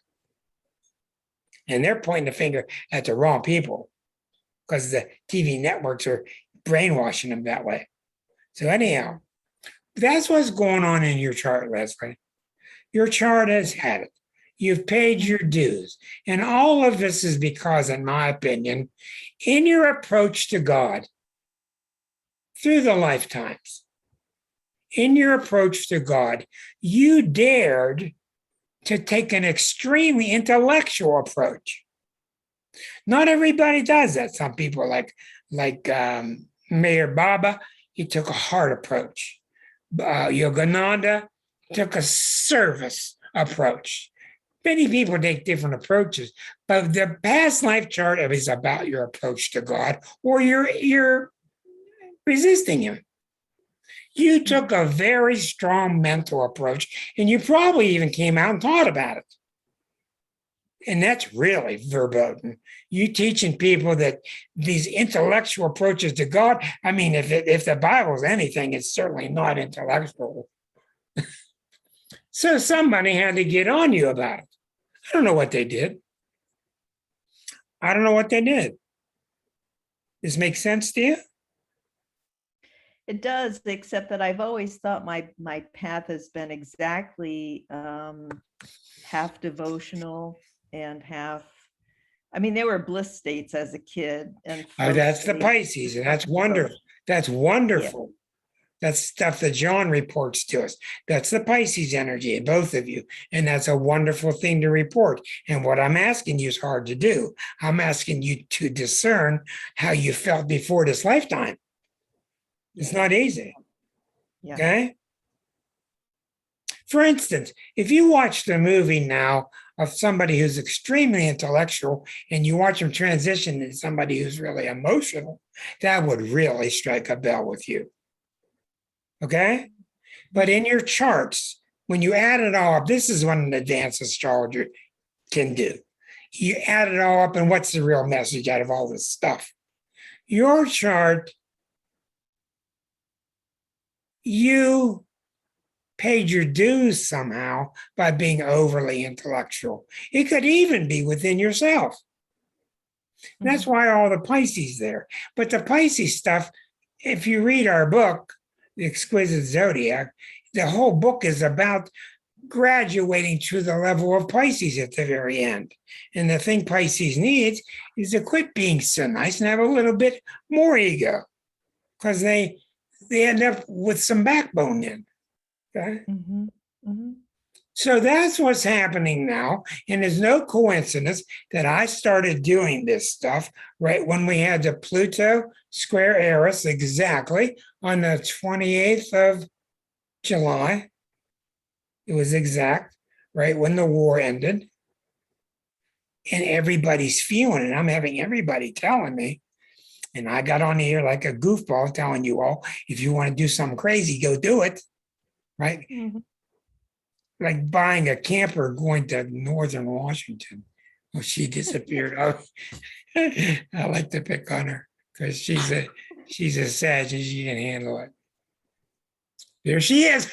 And they're pointing the finger at the wrong people because the TV networks are brainwashing them that way. So anyhow, that's what's going on in your chart, Leslie. Your chart has had it. You've paid your dues. And all of this is because, in my opinion, in your approach to God through the lifetimes, in your approach to God, you dared to take an extremely intellectual approach. Not everybody does that. Some people like Mayor Baba, he took a heart approach. Yogananda took a service approach. Many people take different approaches, but the past life chart is about your approach to God, or you're resisting him. You took a very strong mental approach, and you probably even came out and taught about it. And that's really verboten. You teaching people that these intellectual approaches to God, I mean, if the Bible's anything, it's certainly not intellectual. So somebody had to get on you about it. I don't know what they did. I don't know what they did. Does this make sense to you? It does, except that I've always thought my path has been exactly half devotional and half, I mean, there were bliss states as a kid. And Oh, that's the Pisces, and that's wonderful. That's wonderful. That's stuff that John reports to us. That's the Pisces energy in both of you. And that's a wonderful thing to report. And what I'm asking you is hard to do. I'm asking you to discern how you felt before this lifetime. It's not easy. Yeah. Okay. For instance, if you watch the movie now of somebody who's extremely intellectual and you watch them transition into somebody who's really emotional, that would really strike a bell with you. Okay. But in your charts, when you add it all up, this is what an advanced astrologer can do. You add it all up, and what's the real message out of all this stuff? Your chart, you paid your dues somehow by being overly intellectual. It could even be within yourself. And that's why all the Pisces there. But the Pisces stuff, if you read our book, The Exquisite Zodiac, the whole book is about graduating to the level of Pisces at the very end. And the thing Pisces needs is to quit being so nice and have a little bit more ego, because they end up with some backbone then. Okay? Mm-hmm. Mm-hmm. So that's what's happening now. And there's no coincidence that I started doing this stuff right when we had the Pluto square Eris, exactly on the 28th of July. It was exact, right when the war ended. And everybody's feeling it. I'm having everybody telling me. And I got on here like a goofball telling you all, if you want to do something crazy, go do it. Right? Mm-hmm. Like buying a camper going to northern Washington. Well, she disappeared. Oh, I like to pick on her because she's a Sag and she can handle it. There she is.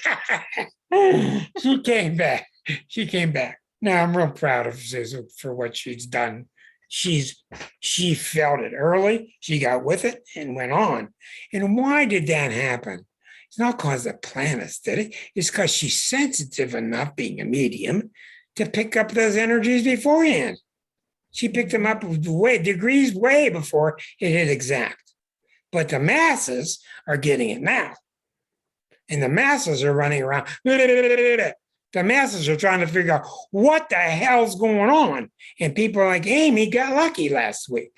She came back. She came back. Now I'm real proud of Susan for what she's done. She felt it early. She got with it and went on. And why did that happen? It's not because the planets did it. It's because she's sensitive enough, being a medium, to pick up those energies beforehand. She picked them up degrees way before it hit exact. But the masses are getting it now. And the masses are running around. The masses are trying to figure out what the hell's going on. And people like Amy got lucky last week,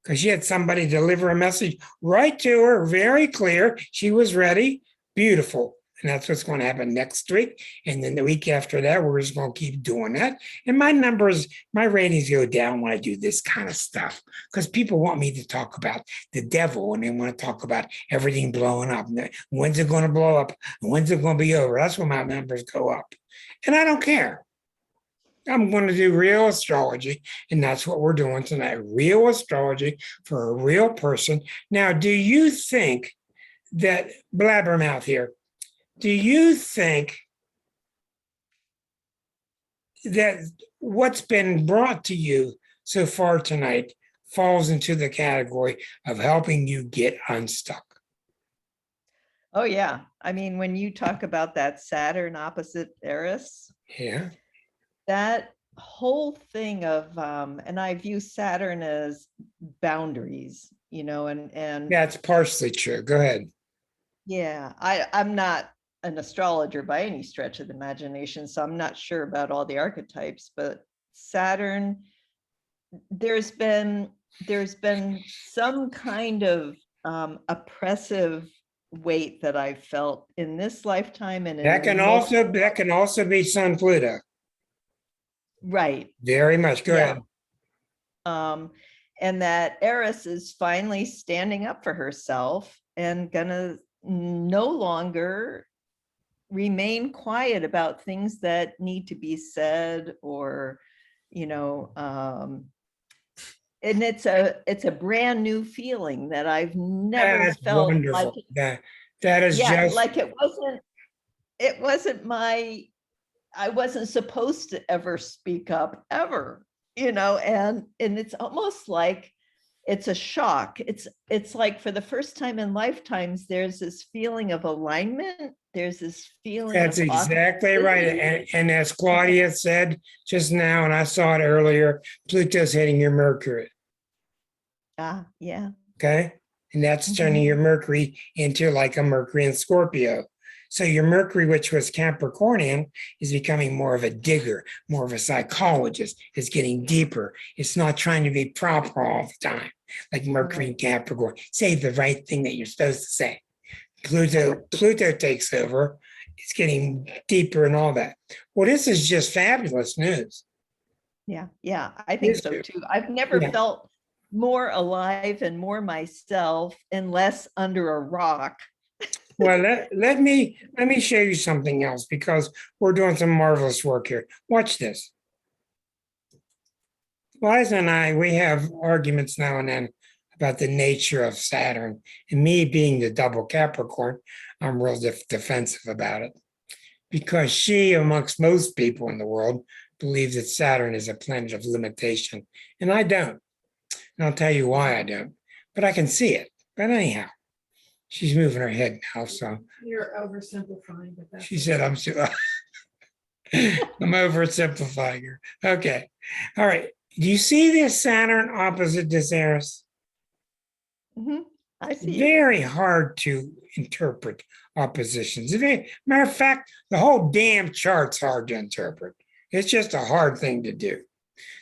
because she had somebody deliver a message right to her, very clear. She was ready. Beautiful. And that's what's going to happen next week. And then the week after that, we're just going to keep doing that. And my numbers, my ratings go down when I do this kind of stuff, because people want me to talk about the devil and they want to talk about everything blowing up. When's it going to blow up? When's it going to be over? That's when my numbers go up. And I don't care. I'm going to do real astrology, and that's what we're doing tonight. Real astrology for a real person. Now, do you think that, blabbermouth here, do you think that what's been brought to you so far tonight falls into the category of helping you get unstuck? Oh, yeah. I mean, when you talk about that Saturn opposite Eris, Yeah. that whole thing of, and I view Saturn as boundaries, and That's partially true. Go ahead. Yeah, I'm not an astrologer by any stretch of the imagination, so I'm not sure about all the archetypes, but Saturn, there's been some kind of oppressive weight that I felt in this lifetime and in That can also be Sun Pluto. right. Very much. Go Yeah. ahead. And that Eris is finally standing up for herself and gonna no longer remain quiet about things that need to be said, or, you know, and it's a brand new feeling that I've never That's felt wonderful. like. That is Yeah, just like it wasn't I wasn't supposed to ever speak up ever, you know, and it's almost like it's a shock. It's like for the first time in lifetimes, there's this feeling of alignment. There's this feeling that's of exactly right. authenticity. And as Claudia said just now, and I saw it earlier, Pluto's hitting your Mercury. Yeah. Okay. And that's turning your Mercury into like a Mercury in Scorpio. So your Mercury, which was Capricornian, is becoming more of a digger, more of a psychologist. It's getting deeper. It's not trying to be proper all the time, like Mercury and Capricorn. Say the right thing that you're supposed to say. Pluto takes over. It's getting deeper and all that. Well, this is just fabulous news. Yeah, I think Yes, so sir. too. I've never Yeah. felt more alive and more myself and less under a rock. Well, let me show you something else, because we're doing some marvelous work here. Watch this. Liza and I, we have arguments now and then about the nature of Saturn. And me being the double Capricorn, I'm real defensive about it. Because she, amongst most people in the world, believes that Saturn is a planet of limitation. And I don't. And I'll tell you why I don't. But I can see it. But anyhow, she's moving her head now. So You're oversimplifying, but she said, I'm oversimplifying her. Okay. All right. Do you see this Saturn opposite this Eris? I see. Very hard to interpret oppositions. Matter of fact, the whole damn chart's hard to interpret. It's just a hard thing to do.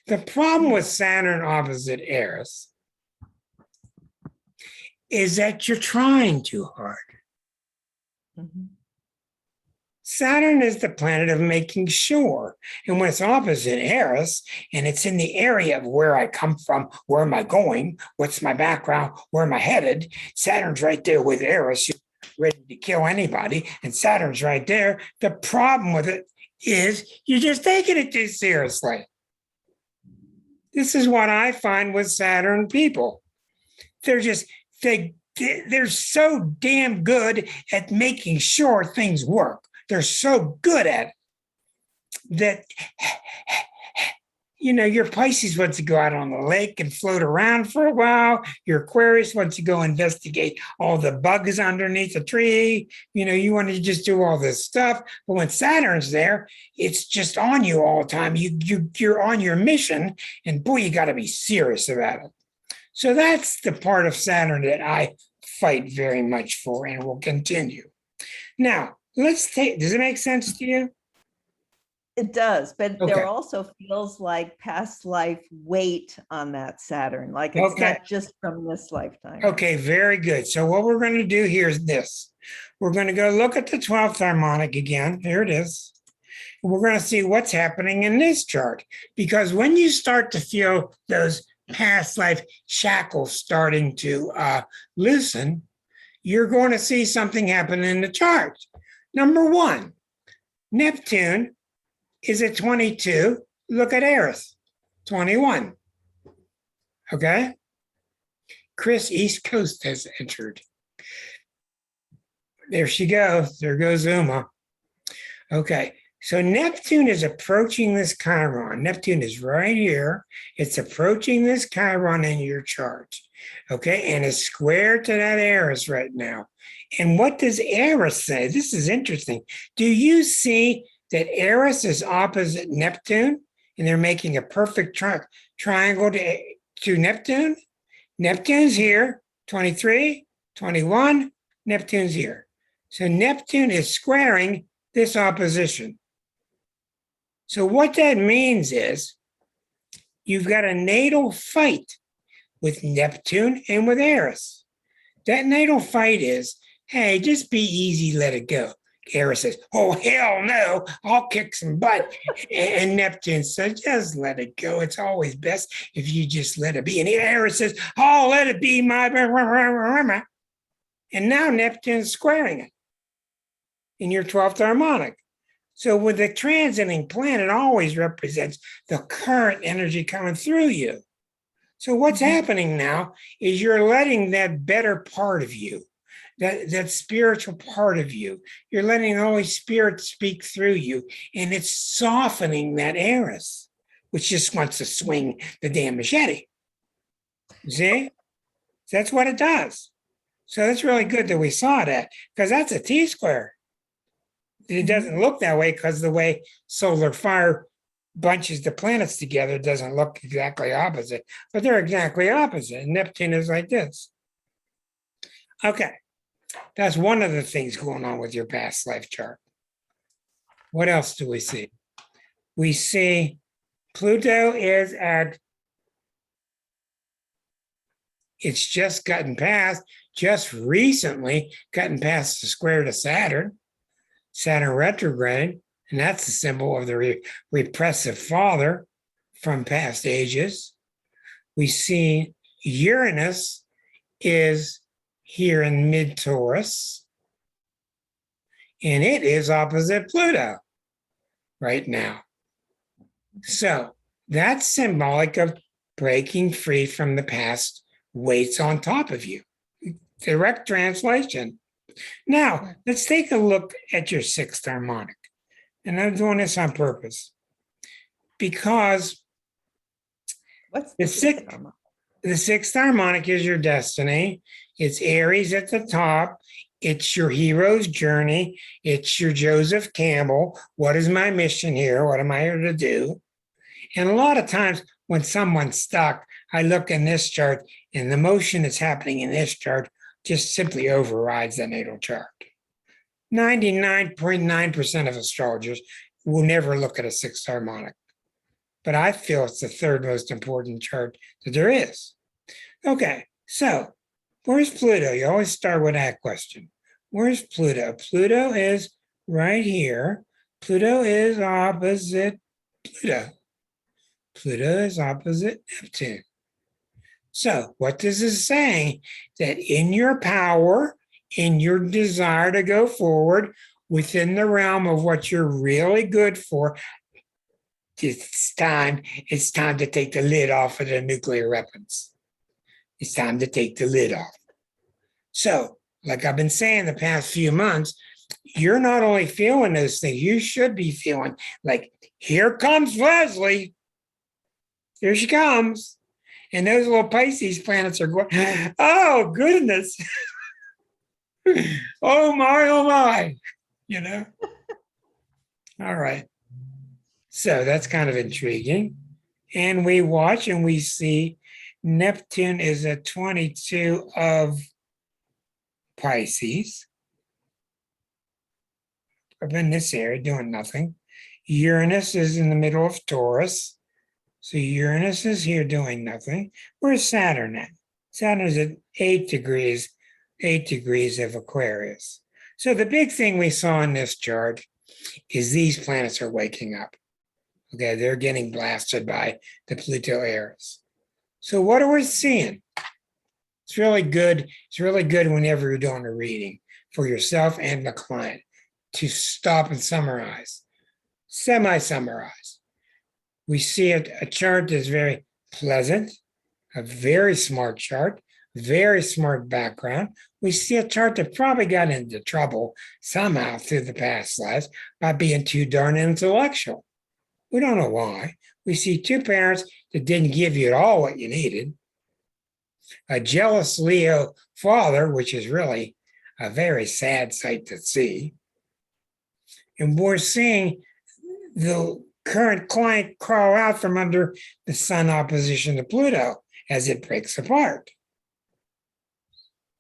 The problem with Saturn opposite Eris is that you're trying too hard. Saturn is the planet of making sure. And when it's opposite Eris, and it's in the area of where I come from, where am I going, what's my background, where am I headed, Saturn's right there with Eris, ready to kill anybody, and Saturn's right there. The problem with it is you're just taking it too seriously. This is what I find with Saturn people. They're so damn good at making sure things work. They're so good at it that, your Pisces wants to go out on the lake and float around for a while. Your Aquarius wants to go investigate all the bugs underneath a tree. You want to just do all this stuff. But when Saturn's there, it's just on you all the time. You're on your mission, and boy, you got to be serious about it. So that's the part of Saturn that I fight very much for and will continue. Now, does it make sense to you? It does, but Okay. there also feels like past life weight on that Saturn. Like it's not just from this lifetime. Okay, very good. So what we're going to do here is this. We're going to go look at the 12th harmonic again. Here it is. We're going to see what's happening in this chart. Because when you start to feel those past life shackles starting to loosen, you're going to see something happen in the chart. Number one, Neptune is at 22. Look at Eris, 21. Okay? Chris East Coast has entered. There she goes. There goes Uma. Okay. So Neptune is approaching this Chiron. Neptune is right here. It's approaching this Chiron in your chart. Okay. And it's square to that Eris right now. And what does Eris say? This is interesting. Do you see that Eris is opposite Neptune? And they're making a perfect triangle to Neptune? Neptune's here, 23, 21, Neptune's here. So Neptune is squaring this opposition. So what that means is you've got a natal fight with Neptune and with Eris. That natal fight is, hey, just be easy, let it go. Eris says, oh, hell no, I'll kick some butt. And Neptune says, just let it go. It's always best if you just let it be. And Eris says, oh, let it be my. And now Neptune's squaring it in your 12th harmonic. So with the transiting planet always represents the current energy coming through you. So what's happening now is you're letting that better part of you, that spiritual part of you, you're letting the Holy Spirit speak through you, and it's softening that Eris, which just wants to swing the damn machete. See? That's what it does. So it's really good that we saw that, because that's a T-square. It doesn't look that way because the way solar fire bunches the planets together doesn't look exactly opposite, but they're exactly opposite. And Neptune is like this. Okay, that's one of the things going on with your past life chart. What else do we see? We see Pluto is at, it's just recently gotten past the square to Saturn retrograde, and that's the symbol of the repressive father from past ages. We see Uranus is here in mid-Taurus, and it is opposite Pluto right now. So that's symbolic of breaking free from the past weights on top of you. Direct translation. Now, let's take a look at your 6th harmonic. And I'm doing this on purpose because What's the the sixth, the 6th harmonic is your destiny. It's Aries at the top. It's your hero's journey. It's your Joseph Campbell. What is my mission here? What am I here to do? And a lot of times when someone's stuck, I look in this chart and the motion that's happening in this chart just simply overrides the natal chart. 99.9% of astrologers will never look at a 6th harmonic, but I feel it's the 3rd most important chart that there is. Okay, so where's Pluto? You always start with that question. Where's Pluto? Pluto is right here. Pluto is opposite Pluto. Pluto is opposite Neptune. So what this is saying, that in your power, in your desire to go forward within the realm of what you're really good for, it's time to take the lid off of the nuclear weapons. It's time to take the lid off. So, like I've been saying the past few months, you're not only feeling those things, you should be feeling like, here comes Leslie. Here she comes. And those little Pisces planets are going, oh, goodness. Oh, my, you know? All right. So that's kind of intriguing. And we watch and we see Neptune is at 22 of Pisces. Up in this area doing nothing. Uranus is in the middle of Taurus. So Uranus is here doing nothing. Where's Saturn at? Saturn is at 8 degrees of Aquarius. So the big thing we saw in this chart is these planets are waking up. Okay, they're getting blasted by the Pluto Eris. So what are we seeing? It's really good. It's really good whenever you're doing a reading for yourself and the client to stop and summarize, semi-summarize. We see a chart that's very pleasant, a very smart chart, very smart background. We see a chart that probably got into trouble somehow through the past lives by being too darn intellectual. We don't know why. We see 2 parents that didn't give you at all what you needed. A jealous Leo father, which is really a very sad sight to see. And we're seeing the current client crawl out from under the sun opposition to Pluto as it breaks apart.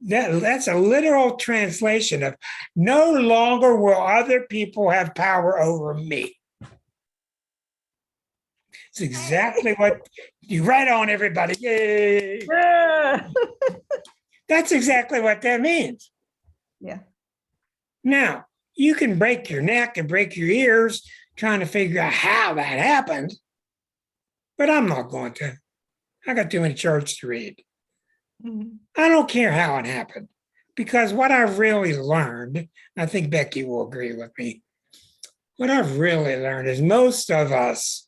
That's a literal translation of no longer will other people have power over me. It's exactly what you write on, everybody. Yay. Yeah. That's exactly what that means. Yeah. Now, you can break your neck and break your ears trying to figure out how that happened, but I'm not going to. I got too many charts to read. Mhm. I don't care how it happened, because what I've really learned, I think Becky will agree with me, what I've really learned is most of us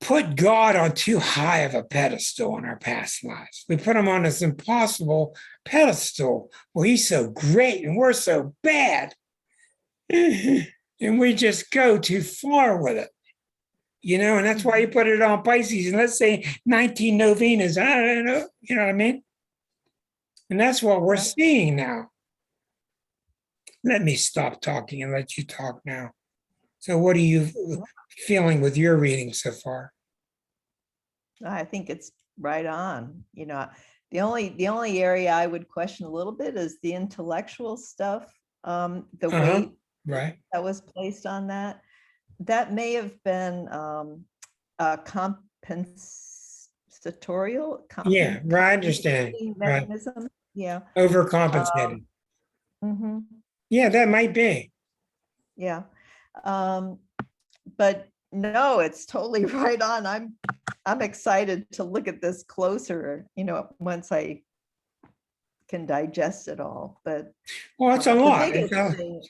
put God on too high of a pedestal in our past lives. We put him on this impossible pedestal. Well, he's so great and we're so bad. And we just go too far with it. You know, and that's why you put it on Pisces. And let's say 19 novenas. I don't know. You know what I mean? And that's what we're seeing now. Let me stop talking and let you talk now. So what are you feeling with your reading so far? I think it's right on. You know, the only area I would question a little bit is the intellectual stuff. The weight Right. that was placed on that. That may have been compensatorial. Yeah, right, I understand. compensating Right. mechanism. Yeah. Overcompensating. Mhm. Yeah, that might be. Yeah. But no, it's totally right on. I'm excited to look at this closer, you know, once I can digest it all. But Well, it's a the lot. biggest It's thing,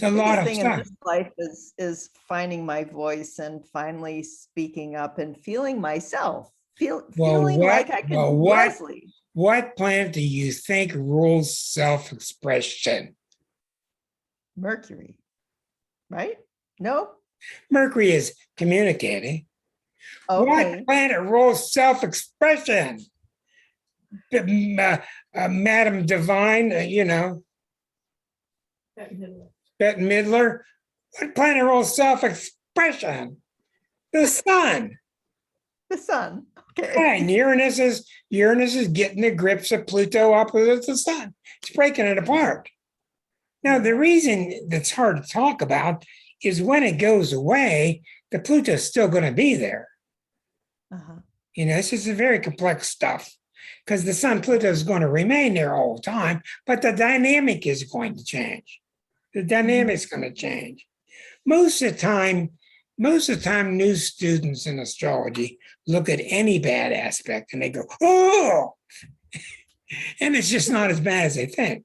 a lot of in stuff. this life is finding my voice and finally speaking up and feeling myself, feeling like I can be Leslie. What planet do you think rules self-expression? Mercury, right? No? Mercury is communicating. Okay. What planet rules self-expression? Madam Divine, you know, Bette Midler. What planet rules self-expression? The sun. The sun. Okay. And Uranus is getting the grips of Pluto opposite the sun. It's breaking it apart. Now, the reason that's hard to talk about is when it goes away, the Pluto's still going to be there. Uh-huh. You know, this is very complex stuff because the sun Pluto is going to remain there all the time, but the dynamic is going to change. The dynamic's going to change. Most of the time, new students in astrology look at any bad aspect and they go, oh, and it's just not as bad as they think.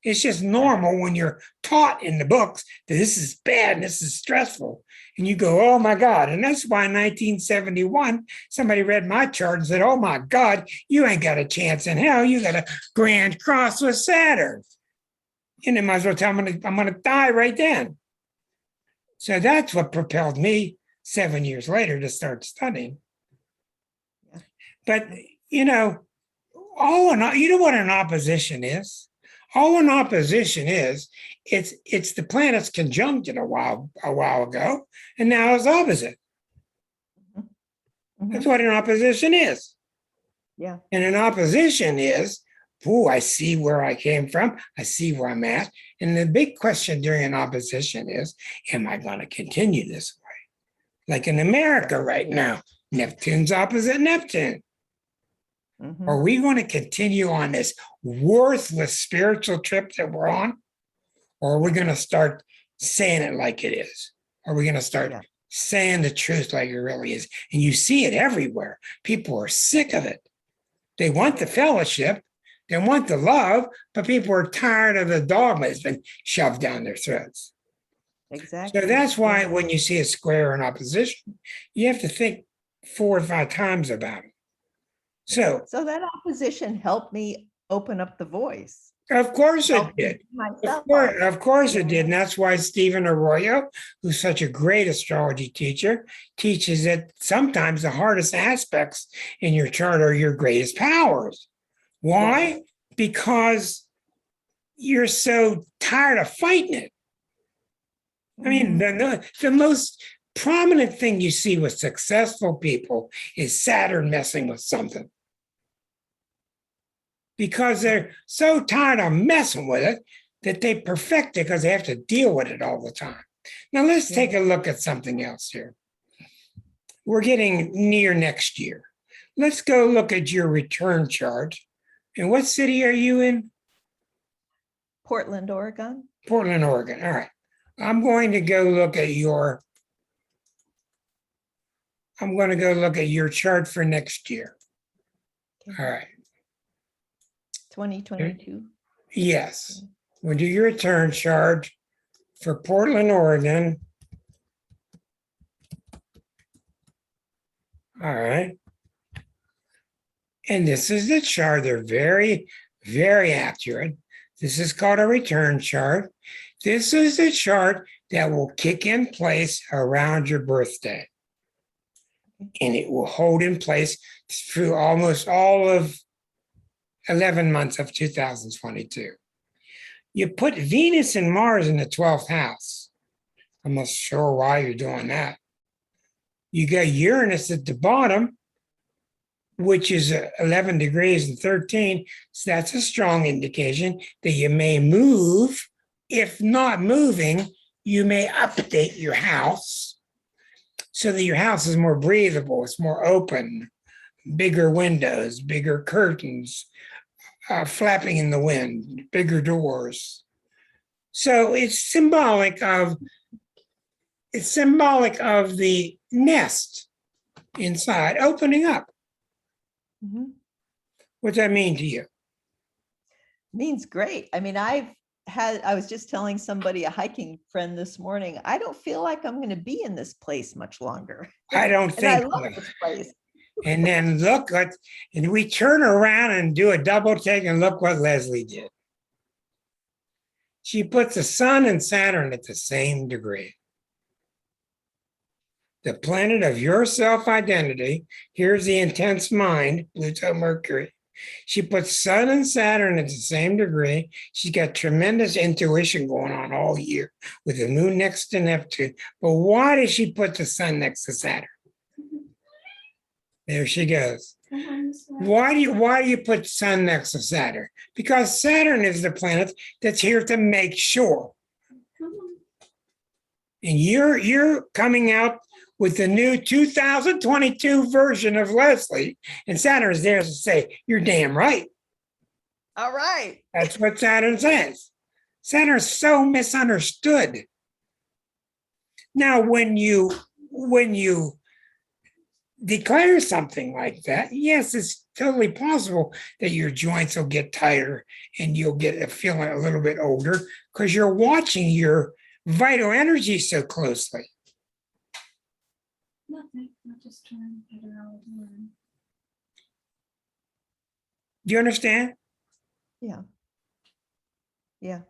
It's just normal when you're taught in the books that this is bad and this is stressful. And you go, oh my God. And that's why in 1971, somebody read my chart and said, oh my God, you ain't got a chance in hell. You got a grand cross with Saturn. And they might as well tell me I'm going to die right then. So that's what propelled me 7 years later to start studying. But, you know, you know what an opposition is? All an opposition is, it's the planets conjuncted a while ago, and now it's opposite. Mhm. That's what an opposition is. Yeah. And an opposition is, I see where I came from. I see where I'm at. And the big question during an opposition is, am I going to continue this way? Like in America right now, Neptune's opposite Neptune. Mhm. Are we going to continue on this worthless spiritual trip that we're on? Or are we going to start saying it like it is? Are we going to start saying the truth like it really is? And you see it everywhere. People are sick of it. They want the fellowship, they want the love, but people are tired of the dogma that's been shoved down their throats. Exactly. So that's why when you see a square in opposition, you have to think 4 or 5 times about it. So that opposition helped me open up the voice. of course it Helped did. myself. Of course it did. And that's why Stephen Arroyo, who's such a great astrology teacher, teaches that sometimes the hardest aspects in your chart are your greatest powers. Why? Because you're so tired of fighting it. I mean, the most prominent thing you see with successful people is Saturn messing with something. because they're so tired of messing with it that they perfect it because they have to deal with it all the time. Now, let's take a look at something else here. We're getting near next year. Let's go look at your return chart. And what city are you in? Portland, Oregon. Portland, Oregon. All right. I'm going to go look at your chart for next year. Okay. All right. 2022. Yes. We'll do your return chart for Portland, Oregon. All right. And this is the chart. They're very, very accurate. This is called a return chart. This is the chart that will kick in place around your birthday. And it will hold in place through almost all of 11 months of 2022. You put Venus and Mars in the 12th house. I'm not sure why you're doing that. You got Uranus at the bottom, which is 11 degrees and 13. So that's a strong indication that you may move. If not moving, you may update your house so that your house is more breathable, it's more open, bigger windows, bigger curtains, flapping in the wind, bigger doors. So it's symbolic of the nest inside opening up. Mhm. What's that mean to you? Means great. I mean, I was just telling somebody, a hiking friend this morning, I don't feel like I'm going to be in this place much longer. I don't And I think love so. this place. And then look at, and we turn around and do a double take and look what Leslie did. She puts the sun and Saturn at the same degree. The planet of your self-identity, here's the intense mind, Pluto, Mercury. She puts Sun and Saturn at the same degree. She's got tremendous intuition going on all year with the moon next to Neptune. But why does she put the sun next to Saturn? There she goes. Why do you put sun next to Saturn? Because Saturn is the planet that's here to make sure. And you're coming out with the new 2022 version of Leslie, and Saturn is there to say, you're damn right. All right. That's what Saturn says. Saturn's so misunderstood. Now, when you declare something like that, yes, it's totally possible that your joints will get tighter and you'll get feeling a little bit older because you're watching your vital energy so closely. Nothing. I'm just trying to figure out when. Do you understand? Yeah. Yeah.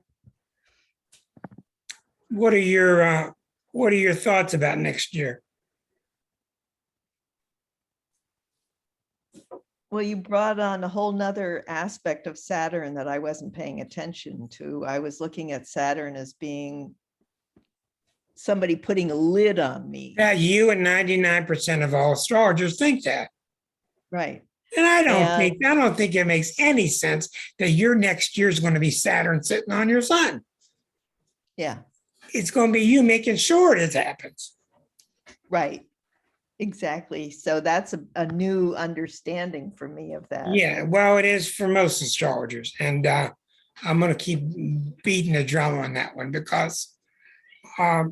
What are your thoughts about next year? Well, you brought on a whole nother aspect of Saturn that I wasn't paying attention to. I was looking at Saturn as being somebody putting a lid on me. Yeah, you and 99% of all astrologers think that. Right. And I don't think it makes any sense that your next year is going to be Saturn sitting on your sun. Yeah. It's going to be you making sure it happens. Right. Exactly. So that's a new understanding for me of that. Yeah, well, it is for most astrologers. And I'm going to keep beating the drum on that one because, I've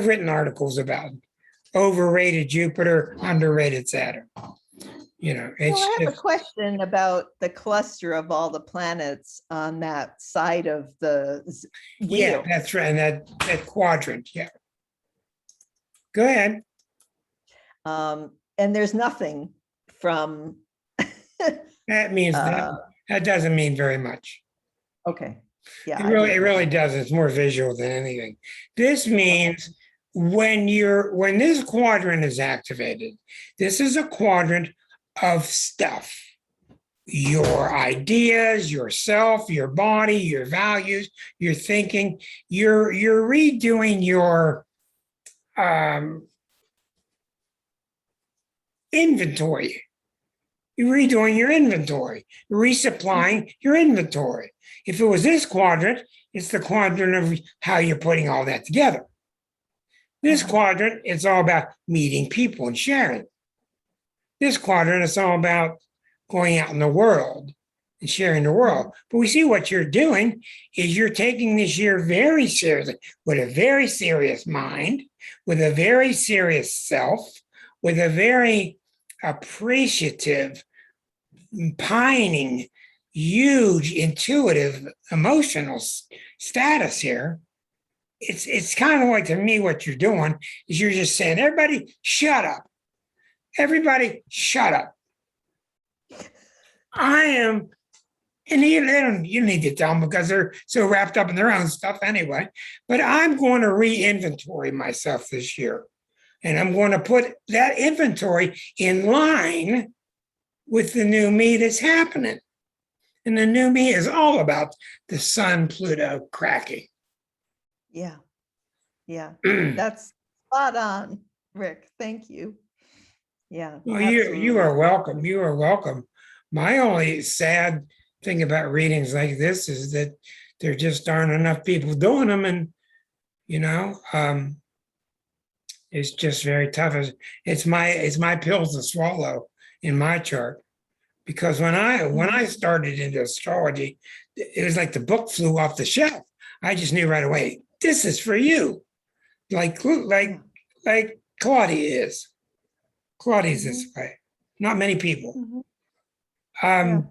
written articles about overrated Jupiter, underrated Saturn. You know, it's Well, I have just, a question about the cluster of all the planets on that side of the yeah, wheel. that's right. And that quadrant, yeah. Go ahead. And there's nothing from. That means that doesn't mean very much. Okay. Yeah. It really doesn't. It's more visual than anything. This means when this quadrant is activated, this is a quadrant of stuff. Your ideas, yourself, your body, your values, your thinking. You're redoing your inventory You're redoing your inventory, resupplying your inventory. If it was this quadrant, it's the quadrant of how you're putting all that together. This quadrant, it's all about meeting people and sharing. This quadrant is all about going out in the world and sharing the world. But we see what you're doing is you're taking this year very seriously, with a very serious mind, with a very serious self, with a very appreciative, pining, huge, intuitive, emotional status here. It's kind of like, to me, what you're doing is you're just saying, everybody shut up. Everybody shut up. I am, and you need to tell them because they're so wrapped up in their own stuff anyway. But I'm going to re-inventory myself this year. And I'm going to put that inventory in line with the new me that's happening. And the new me is all about the Sun Pluto cracking. Yeah. Yeah. That's spot on, Rick. Thank you. Yeah. Well, you are welcome. You are welcome. My only sad thing about readings like this is that there just aren't enough people doing them. And, it's just very tough. It's my pills to swallow in my chart. Because when I started into astrology, it was like the book flew off the shelf. I just knew right away, this is for you. Like Claudia is. Claudia's this way. Not many people. And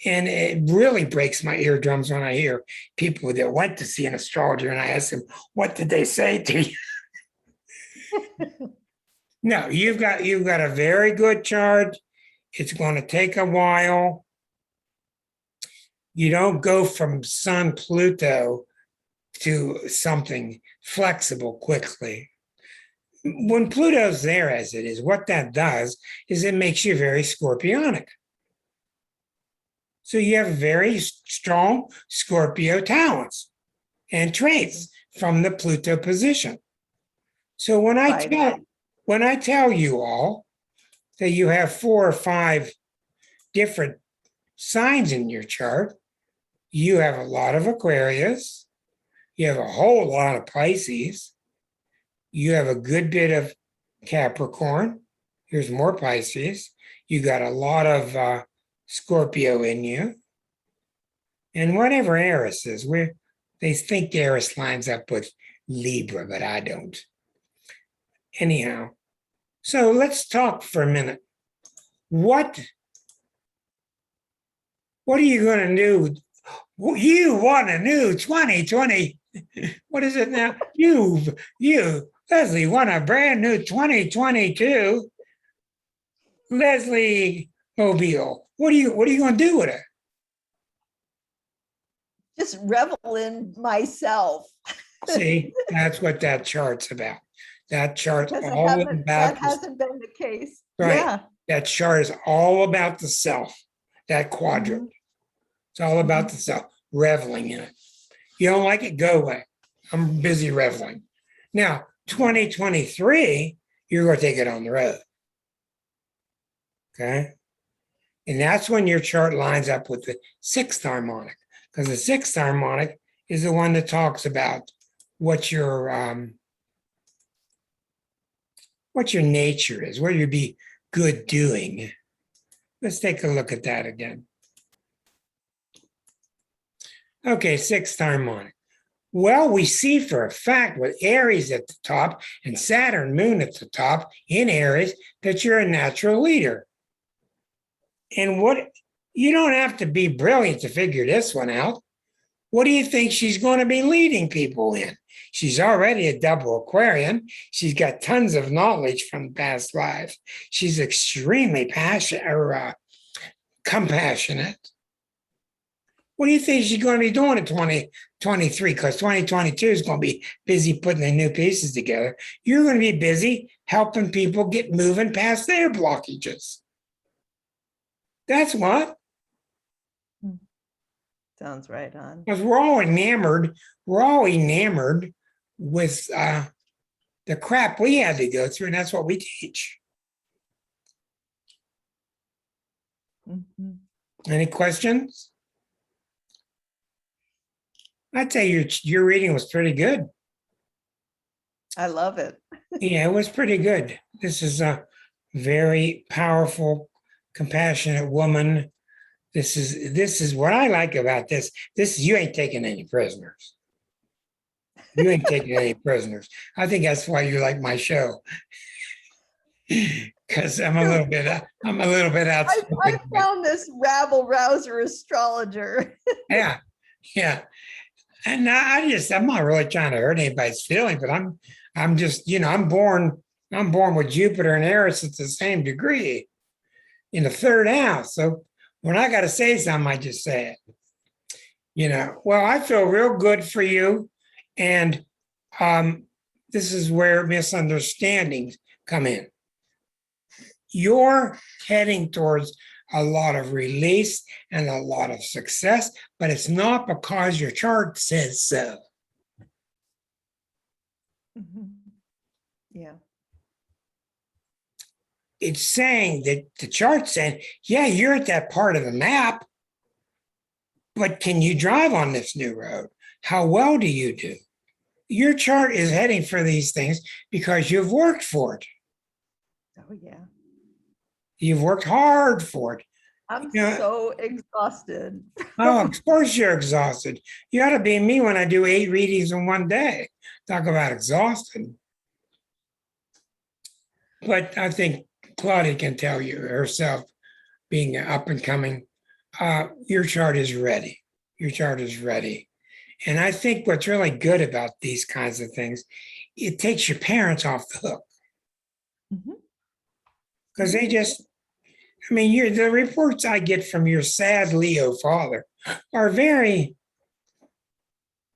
it really breaks my eardrums when I hear people that went to see an astrologer and I ask them, what did they say to you? No, you've got a very good chart. It's going to take a while. You don't go from Sun Pluto to something flexible quickly. When Pluto's there as it is, what that does is it makes you very scorpionic. So you have very strong Scorpio talents and traits from the Pluto position. So when I tell you all that you have 4 or 5 different signs in your chart, you have a lot of Aquarius, you have a whole lot of Pisces, you have a good bit of Capricorn, here's more Pisces, you got a lot of Scorpio in you, and whatever Eris is, they think Eris lines up with Libra, but I don't. Anyhow, so let's talk for a minute. What are you going to do? You want a new 2020. What is it now? You, Leslie, want a brand new 2022 Leslie Mobile. What are you going to do with it? Just revel in myself. See, that's what that chart's about. That chart's Because all about. that hasn't been the case. Right. Yeah. That chart is all about the self, that quadrant. It's all about the self, reveling in it. You don't like it, go away. I'm busy reveling. Now, 2023, you're going to take it on the road. Okay. And that's when your chart lines up with the 6th harmonic, because the 6th harmonic is the one that talks about what your nature is, what you'd be good doing. Let's take a look at that again. Okay, 6th harmonic. Well, we see for a fact with Aries at the top and Saturn moon at the top in Aries that you're a natural leader. And you don't have to be brilliant to figure this one out. What do you think she's going to be leading people in? She's already a double-Aquarian. She's got tons of knowledge from past lives. She's extremely compassionate. What do you think she's going to be doing in 2023? Because 2022 is going to be busy putting the new pieces together. You're going to be busy helping people get moving past their blockages. That's what. Sounds right on. Because we're all enamored with the crap we had to go through, and that's what we teach. Mhm. Any questions? I'd say your reading was pretty good. I love it. Yeah, it was pretty good. This is a very powerful, compassionate woman. This is what I like about this. You ain't taking any prisoners. You ain't taking any prisoners. I think that's why you like my show. Because I'm a little bit I outspoken. found this rabble rouser astrologer. Yeah, yeah. And I'm not really trying to hurt anybody's feelings, but I'm just, I'm born with Jupiter and Eris at the same degree in the third house. So when I got to say something, I just say it. Well, I feel real good for you. And this is where misunderstandings come in. You're heading towards a lot of release and a lot of success, but it's not because your chart says so. Mhm. Yeah. It's saying that the chart's saying, yeah, you're at that part of the map, but can you drive on this new road? How well do you do? Your chart is heading for these things because you've worked for it. Oh, yeah. You've worked hard for it. I'm Yeah. so exhausted. Oh, of course you're exhausted. You ought to be me when I do 8 readings in one day. Talk about exhausted. But I think Claudia can tell you herself, being up and coming, your chart is ready. Your chart is ready. And I think what's really good about these kinds of things, it takes your parents off the hook. Because they just, the reports I get from your sad Leo father are they're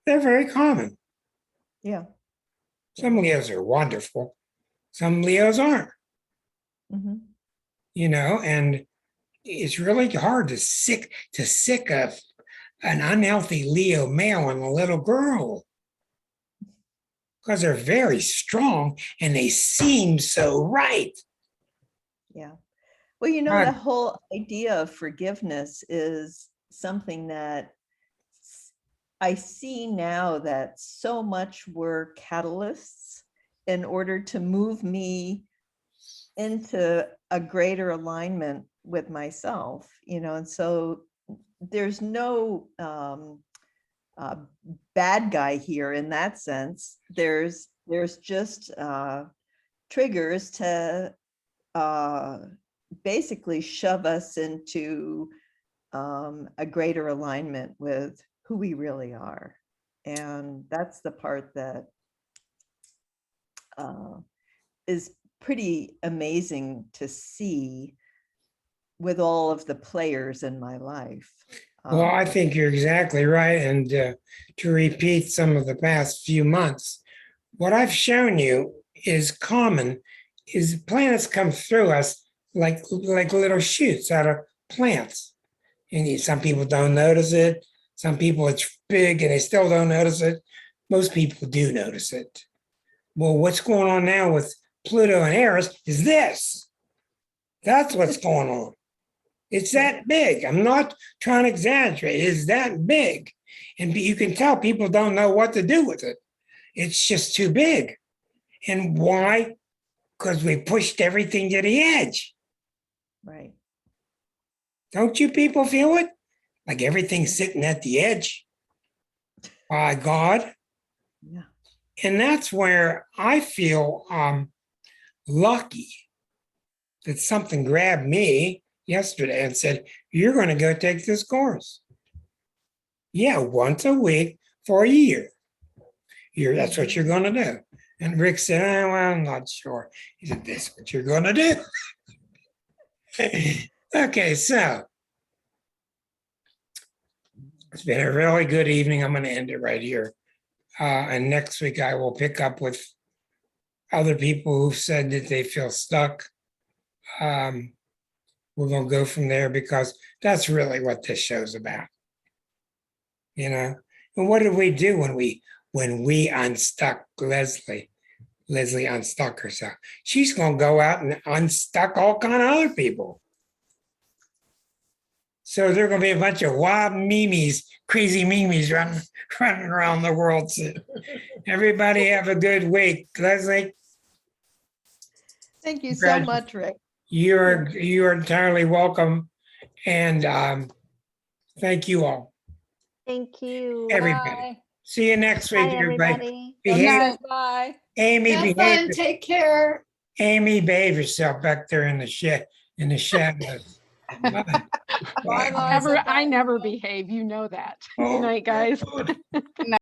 very common. Yeah. Some Leos are wonderful. Some Leos aren't, Mhm. And it's really hard to sick of an unhealthy Leo male and a little girl because they're very strong and they seem so right. Yeah. Well, Right. the whole idea of forgiveness is something that I see now that so much were catalysts in order to move me into a greater alignment with myself, and so there's no bad guy here in that sense. There's just triggers to basically shove us into a greater alignment with who we really are. And that's the part that is pretty amazing to see with all of the players in my life. Well, I think you're exactly right. And to repeat some of the past few months, what I've shown you is common, is planets come through us like little shoots out of plants. And some people don't notice it. Some people it's big and they still don't notice it. Most people do notice it. Well, what's going on now with Pluto and Eris is this. That's what's going on. It's that big. I'm not trying to exaggerate. It's that big. And you can tell people don't know what to do with it. It's just too big. And why? Because we pushed everything to the edge. Right. Don't you people feel it? Like everything's sitting at the edge by God. Yeah. And that's where I feel lucky that something grabbed me yesterday and said, you're going to go take this course. Yeah, once a week for a year. That's what you're going to do. And Rick said, well, I'm not sure. He said, this is what you're going to do. Okay, so it's been a really good evening. I'm going to end it right here. And next week I will pick up with other people who've said that they feel stuck. We're going to go from there because that's really what this show's about. And what did we do when we unstuck Leslie? Leslie unstuck herself. She's going to go out and unstuck all kind of other people. So there are going to be a bunch of wild mimes, crazy mimes running around the world soon. Everybody have a good week. Leslie, Thank you so Congratu- much, Rick. you're entirely welcome. And thank you all, Thank you. everybody. Bye. See you next week, Bye, everybody. everybody. Good Behave, night. Bye. Amy, Have behave, fun, take care. Amy, behave yourself back there in the shadows. Bye. Bye, Bye. Liza. I Bye. never behave, you know that. Oh. Good night, guys.